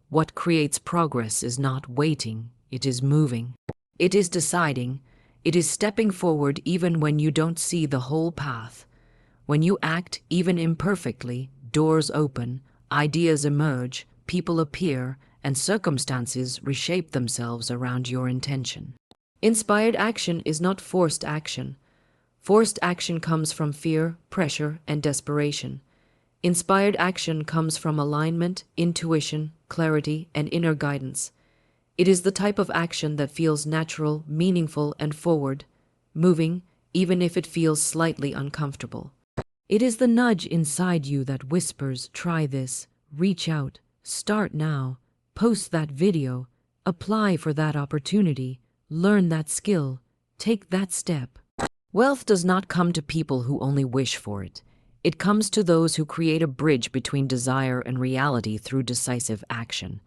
What creates progress is not waiting, it is moving. It is deciding, it is stepping forward even when you don't see the whole path. When you act, even imperfectly, doors open, ideas emerge, people appear, and circumstances reshape themselves around your intention. Inspired action is not forced action. Forced action comes from fear, pressure, and desperation. Inspired action comes from alignment, intuition, clarity, and inner guidance. It is the type of action that feels natural, meaningful, and forward, moving, even if it feels slightly uncomfortable. It is the nudge inside you that whispers, try this, reach out, start now, post that video, apply for that opportunity, learn that skill, take that step. Wealth does not come to people who only wish for it. It comes to those who create a bridge between desire and reality through decisive action.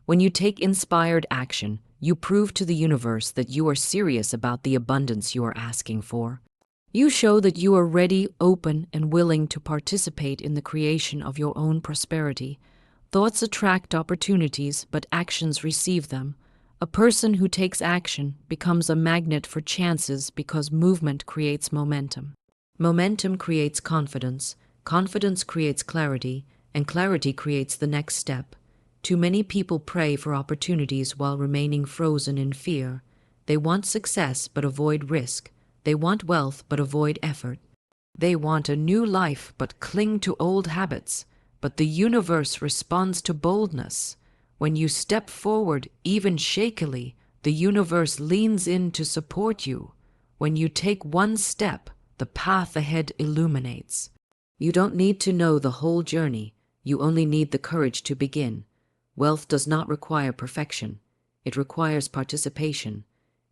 When you take inspired action, you prove to the universe that you are serious about the abundance you are asking for. You show that you are ready, open, and willing to participate in the creation of your own prosperity. Thoughts attract opportunities, but actions receive them. A person who takes action becomes a magnet for chances because movement creates momentum. Momentum creates confidence, confidence creates clarity, and clarity creates the next step. Too many people pray for opportunities while remaining frozen in fear. They want success but avoid risk. They want wealth but avoid effort. They want a new life but cling to old habits. But the universe responds to boldness. When you step forward, even shakily, the universe leans in to support you. When you take one step, the path ahead illuminates. You don't need to know the whole journey. You only need the courage to begin. Wealth does not require perfection. It requires participation.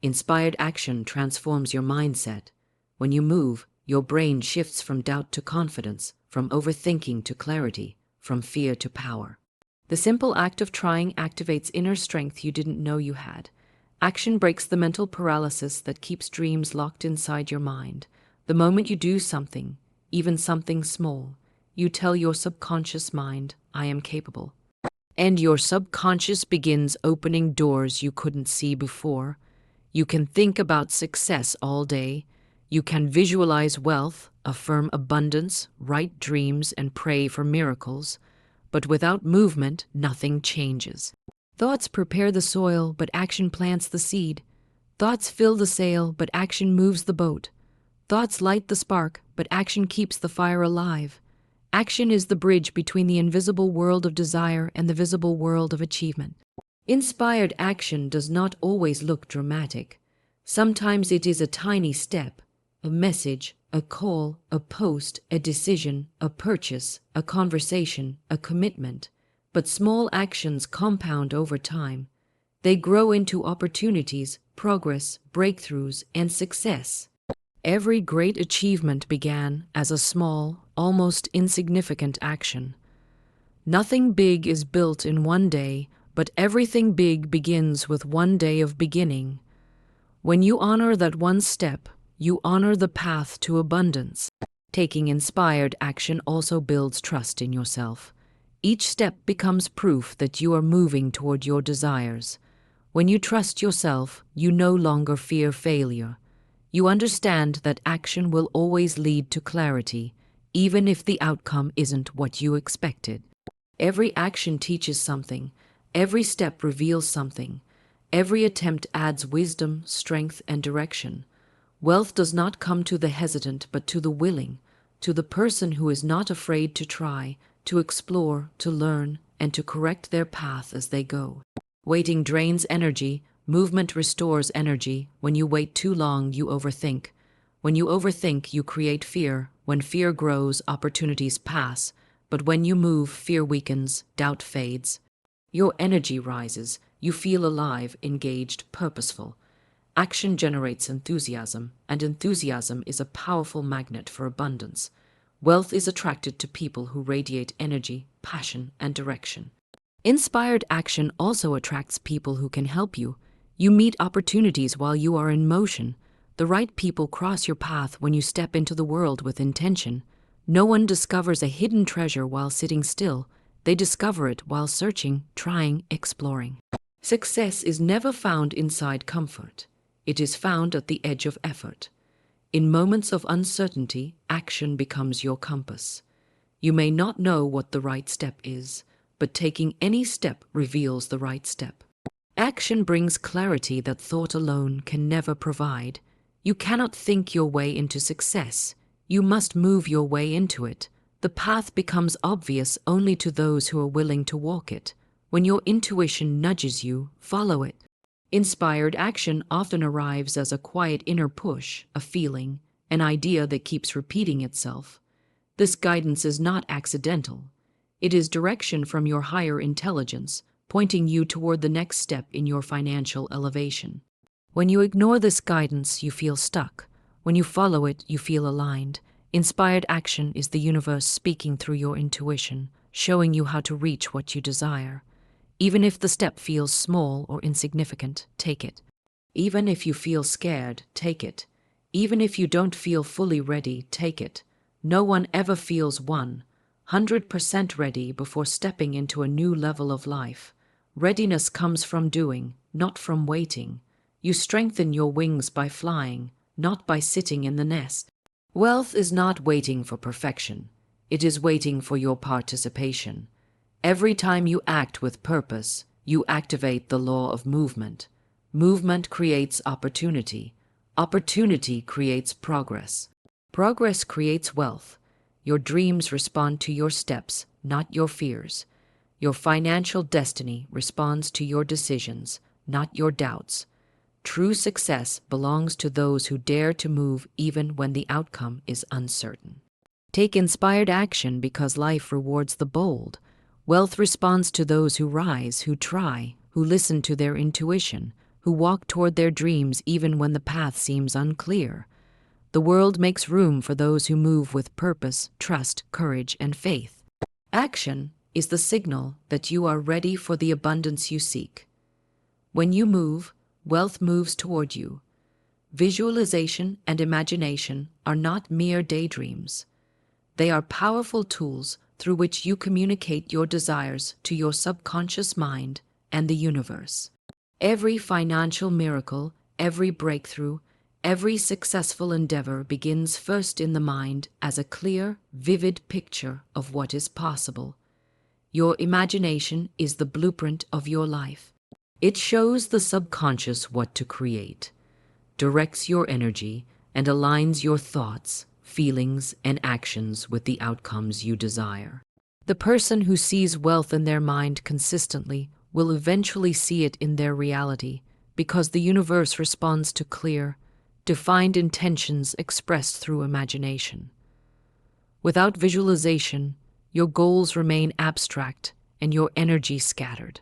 Inspired action transforms your mindset. When you move, your brain shifts from doubt to confidence, from overthinking to clarity, from fear to power. The simple act of trying activates inner strength you didn't know you had. Action breaks the mental paralysis that keeps dreams locked inside your mind. The moment you do something, even something small, you tell your subconscious mind, I am capable. And your subconscious begins opening doors you couldn't see before. You can think about success all day. You can visualize wealth, affirm abundance, write dreams, and pray for miracles. But without movement, nothing changes. Thoughts prepare the soil, but action plants the seed. Thoughts fill the sail, but action moves the boat. Thoughts light the spark, but action keeps the fire alive. Action is the bridge between the invisible world of desire and the visible world of achievement. Inspired action does not always look dramatic. Sometimes it is a tiny step, a message, a call, a post, a decision, a purchase, a conversation, a commitment. But small actions compound over time. They grow into opportunities, progress, breakthroughs, and success. Every great achievement began as a small, almost insignificant action. Nothing big is built in one day, but everything big begins with one day of beginning. When you honor that one step, you honor the path to abundance. Taking inspired action also builds trust in yourself. Each step becomes proof that you are moving toward your desires. When you trust yourself, you no longer fear failure. You understand that action will always lead to clarity, even if the outcome isn't what you expected. Every action teaches something. Every step reveals something. Every attempt adds wisdom, strength, and direction. Wealth does not come to the hesitant, but to the willing, to the person who is not afraid to try, to explore, to learn, and to correct their path as they go. Waiting drains energy. Movement restores energy. When you wait too long, you overthink. When you overthink, you create fear. When fear grows, opportunities pass. But when you move, fear weakens, doubt fades. Your energy rises. You feel alive, engaged, purposeful. Action generates enthusiasm, and enthusiasm is a powerful magnet for abundance. Wealth is attracted to people who radiate energy, passion, and direction. Inspired action also attracts people who can help you. You meet opportunities while you are in motion. The right people cross your path when you step into the world with intention. No one discovers a hidden treasure while sitting still. They discover it while searching, trying, exploring. Success is never found inside comfort. It is found at the edge of effort. In moments of uncertainty, action becomes your compass. You may not know what the right step is, but taking any step reveals the right step. Action brings clarity that thought alone can never provide. You cannot think your way into success. You must move your way into it. The path becomes obvious only to those who are willing to walk it. When your intuition nudges you, follow it. Inspired action often arrives as a quiet inner push, a feeling, an idea that keeps repeating itself. This guidance is not accidental. It is direction from your higher intelligence, pointing you toward the next step in your financial elevation. When you ignore this guidance, you feel stuck. When you follow it, you feel aligned. Inspired action is the universe speaking through your intuition, showing you how to reach what you desire. Even if the step feels small or insignificant, take it. Even if you feel scared, take it. Even if you don't feel fully ready, take it. No one ever feels 100% ready before stepping into a new level of life. Readiness comes from doing, not from waiting. You strengthen your wings by flying, not by sitting in the nest. Wealth is not waiting for perfection. It is waiting for your participation. Every time you act with purpose, you activate the law of movement. Movement creates opportunity. Opportunity creates progress. Progress creates wealth. Your dreams respond to your steps, not your fears. Your financial destiny responds to your decisions, not your doubts. True success belongs to those who dare to move even when the outcome is uncertain. Take inspired action because life rewards the bold. Wealth responds to those who rise, who try, who listen to their intuition, who walk toward their dreams even when the path seems unclear. The world makes room for those who move with purpose, trust, courage, and faith. Action is the signal that you are ready for the abundance you seek. When you move, wealth moves toward you. Visualization and imagination are not mere daydreams. They are powerful tools through which you communicate your desires to your subconscious mind and the universe. Every financial miracle, every breakthrough, every successful endeavor begins first in the mind as a clear, vivid picture of what is possible. Your imagination is the blueprint of your life. It shows the subconscious what to create, directs your energy, and aligns your thoughts, feelings, and actions with the outcomes you desire. The person who sees wealth in their mind consistently will eventually see it in their reality because the universe responds to clear, defined intentions expressed through imagination. Without visualization, your goals remain abstract and your energy scattered.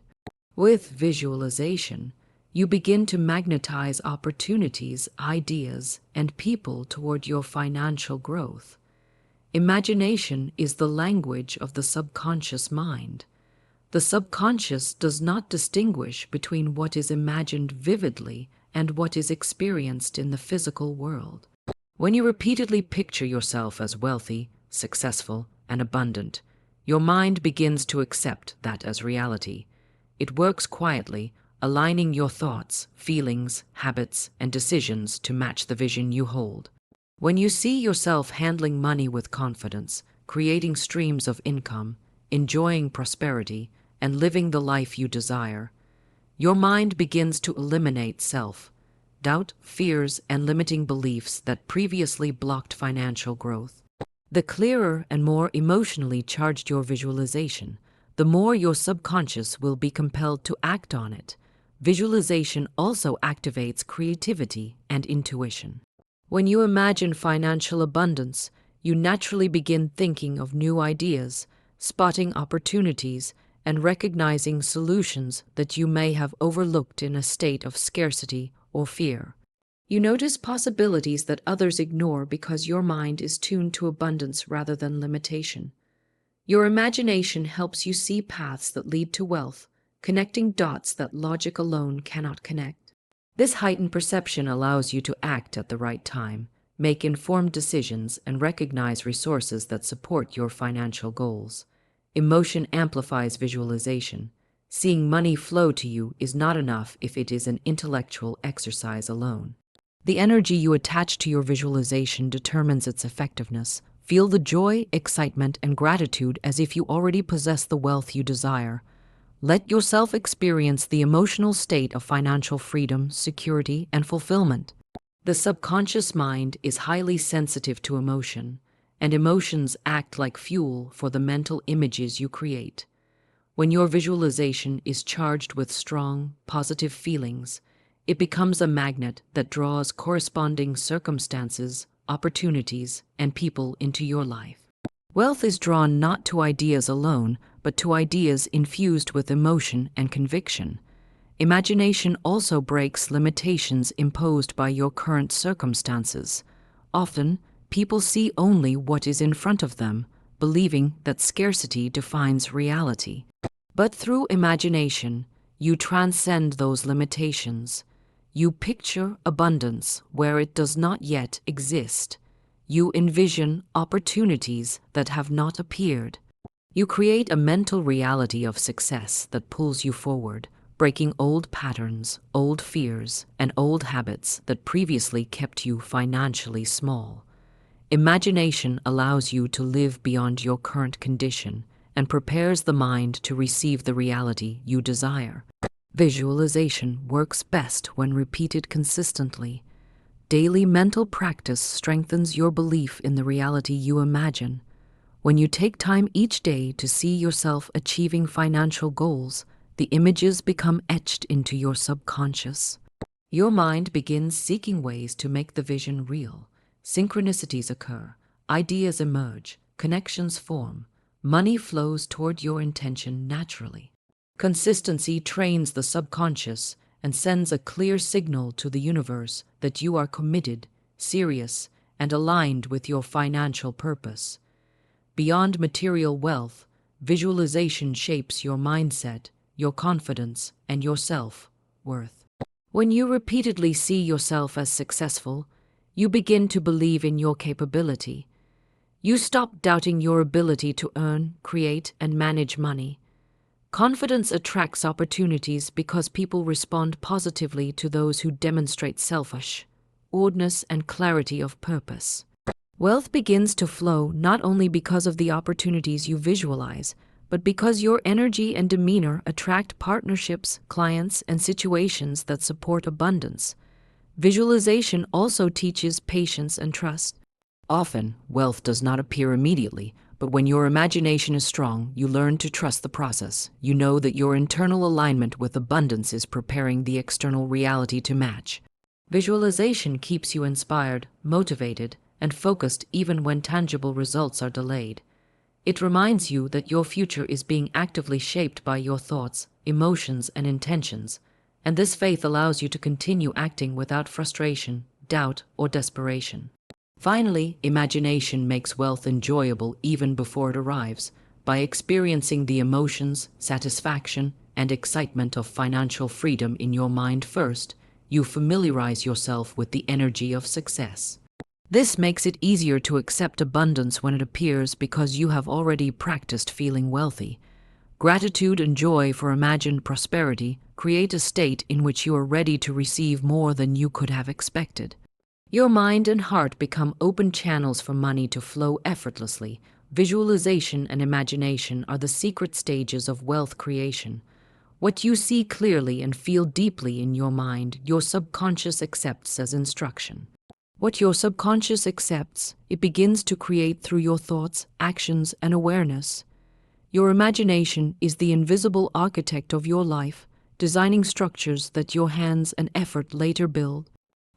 With visualization, you begin to magnetize opportunities, ideas, and people toward your financial growth. Imagination is the language of the subconscious mind. The subconscious does not distinguish between what is imagined vividly and what is experienced in the physical world. When you repeatedly picture yourself as wealthy, successful, and abundant, Your mind begins to accept that as reality. It works quietly, aligning your thoughts, feelings, habits, and decisions to match the vision you hold. When you see yourself handling money with confidence, creating streams of income, enjoying prosperity, and living the life you desire, your mind begins to eliminate self-doubt, fears, and limiting beliefs that previously blocked financial growth. The clearer and more emotionally charged your visualization, the more your subconscious will be compelled to act on it. Visualization also activates creativity and intuition. When you imagine financial abundance, you naturally begin thinking of new ideas, spotting opportunities, and recognizing solutions that you may have overlooked in a state of scarcity or fear. You notice possibilities that others ignore because your mind is tuned to abundance rather than limitation. Your imagination helps you see paths that lead to wealth, connecting dots that logic alone cannot connect. This heightened perception allows you to act at the right time, make informed decisions, and recognize resources that support your financial goals. Emotion amplifies visualization. Seeing money flow to you is not enough if it is an intellectual exercise alone. The energy you attach to your visualization determines its effectiveness. Feel the joy, excitement, and gratitude as if you already possess the wealth you desire. Let yourself experience the emotional state of financial freedom, security, and fulfillment. The subconscious mind is highly sensitive to emotion, and emotions act like fuel for the mental images you create. When your visualization is charged with strong, positive feelings, it becomes a magnet that draws corresponding circumstances, opportunities, and people into your life. Wealth is drawn not to ideas alone, but to ideas infused with emotion and conviction. Imagination also breaks limitations imposed by your current circumstances. Often, people see only what is in front of them, believing that scarcity defines reality. But through imagination, you transcend those limitations. You picture abundance where it does not yet exist. You envision opportunities that have not appeared. You create a mental reality of success that pulls you forward, breaking old patterns, old fears, and old habits that previously kept you financially small. Imagination allows you to live beyond your current condition and prepares the mind to receive the reality you desire. Visualization works best when repeated consistently. Daily mental practice strengthens your belief in the reality you imagine. When you take time each day to see yourself achieving financial goals, the images become etched into your subconscious. Your mind begins seeking ways to make the vision real. Synchronicities occur, ideas emerge, connections form, money flows toward your intention naturally. Consistency trains the subconscious and sends a clear signal to the universe that you are committed, serious, and aligned with your financial purpose. Beyond material wealth, visualization shapes your mindset, your confidence, and your self-worth. When you repeatedly see yourself as successful, you begin to believe in your capability. You stop doubting your ability to earn, create, and manage money. Confidence attracts opportunities because people respond positively to those who demonstrate self-assuredness and clarity of purpose. Wealth begins to flow not only because of the opportunities you visualize, but because your energy and demeanor attract partnerships, clients, and situations that support abundance. Visualization also teaches patience and trust. Often, wealth does not appear immediately, but when your imagination is strong, you learn to trust the process. You know that your internal alignment with abundance is preparing the external reality to match. Visualization keeps you inspired, motivated, and focused even when tangible results are delayed. It reminds you that your future is being actively shaped by your thoughts, emotions, and intentions, and this faith allows you to continue acting without frustration, doubt, or desperation. Finally, imagination makes wealth enjoyable even before it arrives. By experiencing the emotions, satisfaction, and excitement of financial freedom in your mind first, you familiarize yourself with the energy of success. This makes it easier to accept abundance when it appears because you have already practiced feeling wealthy. Gratitude and joy for imagined prosperity create a state in which you are ready to receive more than you could have expected. Your mind and heart become open channels for money to flow effortlessly. Visualization and imagination are the secret stages of wealth creation. What you see clearly and feel deeply in your mind, your subconscious accepts as instruction. What your subconscious accepts, it begins to create through your thoughts, actions, and awareness. Your imagination is the invisible architect of your life, designing structures that your hands and effort later build.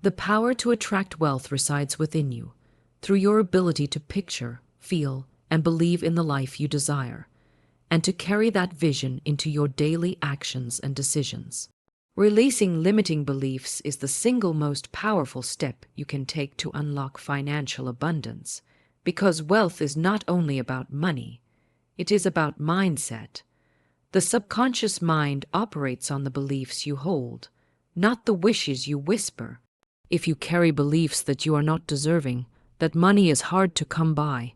The power to attract wealth resides within you, through your ability to picture, feel, and believe in the life you desire, and to carry that vision into your daily actions and decisions. Releasing limiting beliefs is the single most powerful step you can take to unlock financial abundance, because wealth is not only about money, it is about mindset. The subconscious mind operates on the beliefs you hold, not the wishes you whisper. If you carry beliefs that you are not deserving, that money is hard to come by,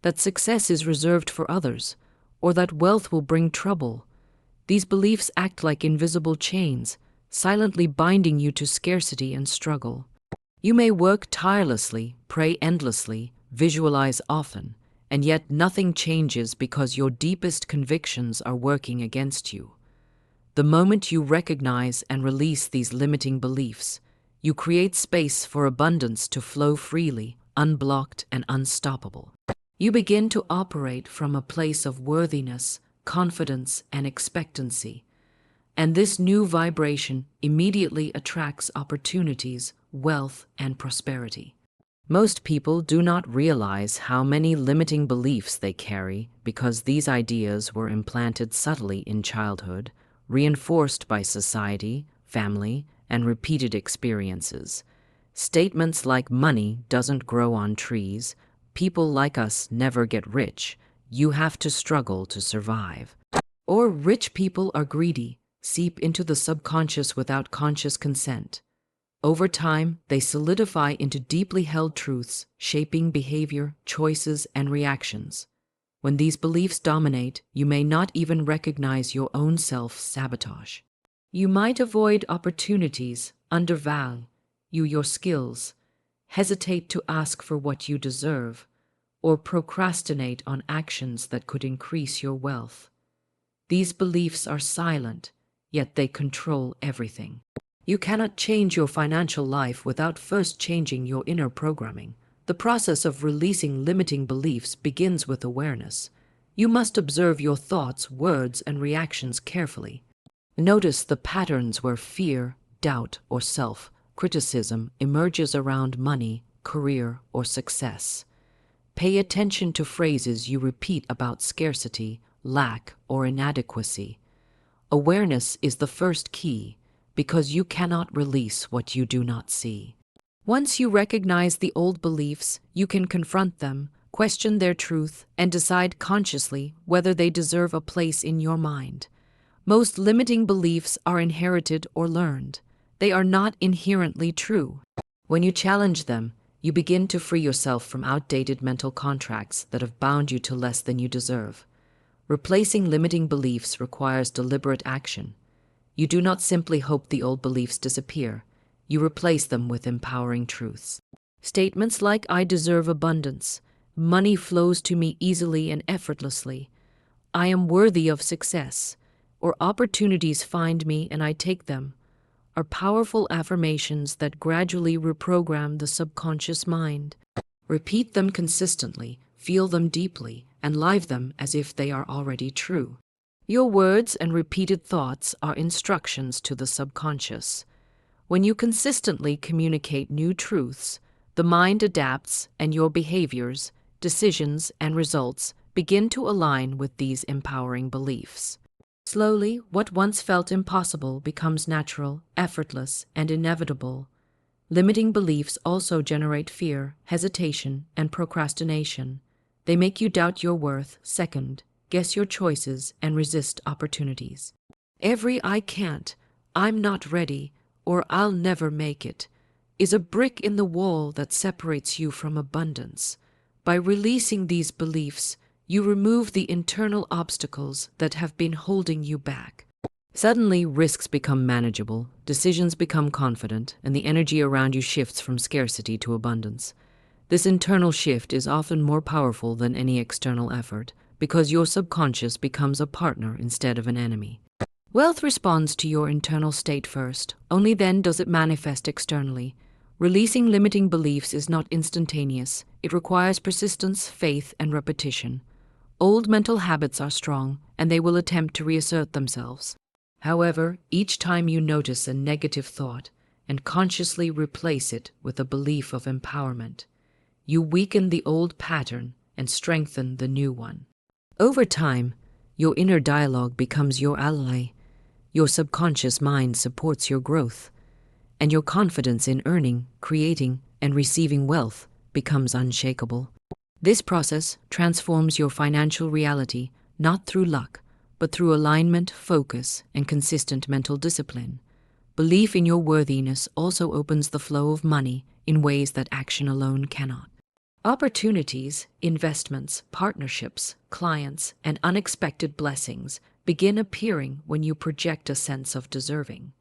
that success is reserved for others, or that wealth will bring trouble, these beliefs act like invisible chains, silently binding you to scarcity and struggle. You may work tirelessly, pray endlessly, visualize often, and yet nothing changes because your deepest convictions are working against you. The moment you recognize and release these limiting beliefs, you create space for abundance to flow freely, unblocked and unstoppable. You begin to operate from a place of worthiness, confidence, and expectancy, and this new vibration immediately attracts opportunities, wealth, and prosperity. Most people do not realize how many limiting beliefs they carry because these ideas were implanted subtly in childhood, reinforced by society, family, and repeated experiences. Statements like money doesn't grow on trees, people like us never get rich, you have to struggle to survive, or rich people are greedy, seep into the subconscious without conscious consent. Over time, they solidify into deeply held truths, shaping behavior, choices, and reactions. When these beliefs dominate, you may not even recognize your own self-sabotage. You might avoid opportunities, undervalue your skills, hesitate to ask for what you deserve, or procrastinate on actions that could increase your wealth. These beliefs are silent, yet they control everything. You cannot change your financial life without first changing your inner programming. The process of releasing limiting beliefs begins with awareness. You must observe your thoughts, words, and reactions carefully. Notice the patterns where fear, doubt, or self-criticism emerges around money, career, or success. Pay attention to phrases you repeat about scarcity, lack, or inadequacy. Awareness is the first key, because you cannot release what you do not see. Once you recognize the old beliefs, you can confront them, question their truth, and decide consciously whether they deserve a place in your mind. Most limiting beliefs are inherited or learned. They are not inherently true. When you challenge them, you begin to free yourself from outdated mental contracts that have bound you to less than you deserve. Replacing limiting beliefs requires deliberate action. You do not simply hope the old beliefs disappear. You replace them with empowering truths. Statements like, "I deserve abundance," "Money flows to me easily and effortlessly," "I am worthy of success," or "Opportunities find me and I take them," are powerful affirmations that gradually reprogram the subconscious mind. Repeat them consistently, feel them deeply, and live them as if they are already true. Your words and repeated thoughts are instructions to the subconscious. When you consistently communicate new truths, the mind adapts and your behaviors, decisions, and results begin to align with these empowering beliefs. Slowly, what once felt impossible becomes natural, effortless, and inevitable. Limiting beliefs also generate fear, hesitation, and procrastination. They make you doubt your worth, second, guess your choices, and resist opportunities. Every "I can't," "I'm not ready," or "I'll never make it" is a brick in the wall that separates you from abundance. By releasing these beliefs, you remove the internal obstacles that have been holding you back. Suddenly, risks become manageable, decisions become confident, and the energy around you shifts from scarcity to abundance. This internal shift is often more powerful than any external effort, because your subconscious becomes a partner instead of an enemy. Wealth responds to your internal state first. Only then does it manifest externally. Releasing limiting beliefs is not instantaneous. It requires persistence, faith, and repetition. Old mental habits are strong, and they will attempt to reassert themselves. However, each time you notice a negative thought and consciously replace it with a belief of empowerment, you weaken the old pattern and strengthen the new one. Over time, your inner dialogue becomes your ally. Your subconscious mind supports your growth, and your confidence in earning, creating, and receiving wealth becomes unshakable. This process transforms your financial reality not through luck, but through alignment, focus, and consistent mental discipline. Belief in your worthiness also opens the flow of money in ways that action alone cannot. Opportunities, investments, partnerships, clients, and unexpected blessings begin appearing when you project a sense of deserving.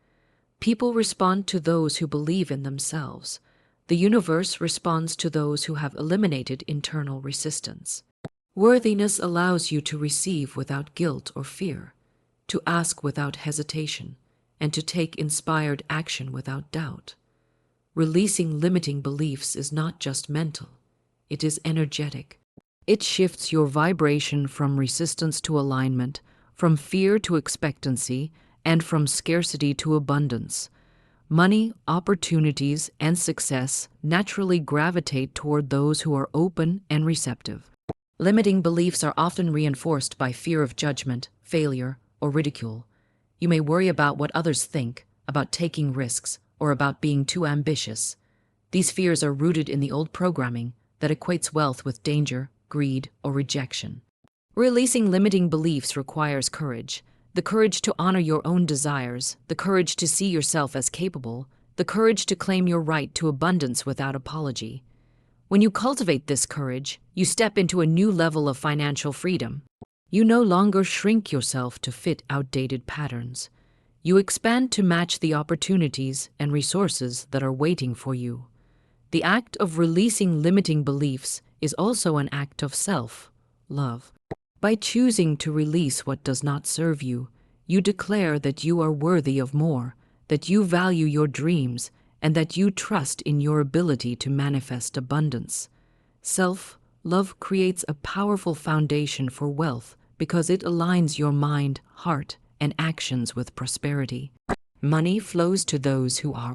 People respond to those who believe in themselves. The universe responds to those who have eliminated internal resistance. Worthiness allows you to receive without guilt or fear, to ask without hesitation, and to take inspired action without doubt. Releasing limiting beliefs is not just mental, it is energetic. It shifts your vibration from resistance to alignment, from fear to expectancy, and from scarcity to abundance. Money, opportunities, and success naturally gravitate toward those who are open and receptive. Limiting beliefs are often reinforced by fear of judgment, failure, or ridicule. You may worry about what others think, about taking risks, or about being too ambitious. These fears are rooted in the old programming that equates wealth with danger, greed, or rejection. Releasing limiting beliefs requires courage. The courage to honor your own desires, the courage to see yourself as capable, the courage to claim your right to abundance without apology. When you cultivate this courage, you step into a new level of financial freedom. You no longer shrink yourself to fit outdated patterns. You expand to match the opportunities and resources that are waiting for you. The act of releasing limiting beliefs is also an act of self-love. By choosing to release what does not serve you, you declare that you are worthy of more, that you value your dreams, and that you trust in your ability to manifest abundance. Self-love creates a powerful foundation for wealth because it aligns your mind, heart, and actions with prosperity. Money flows to those who are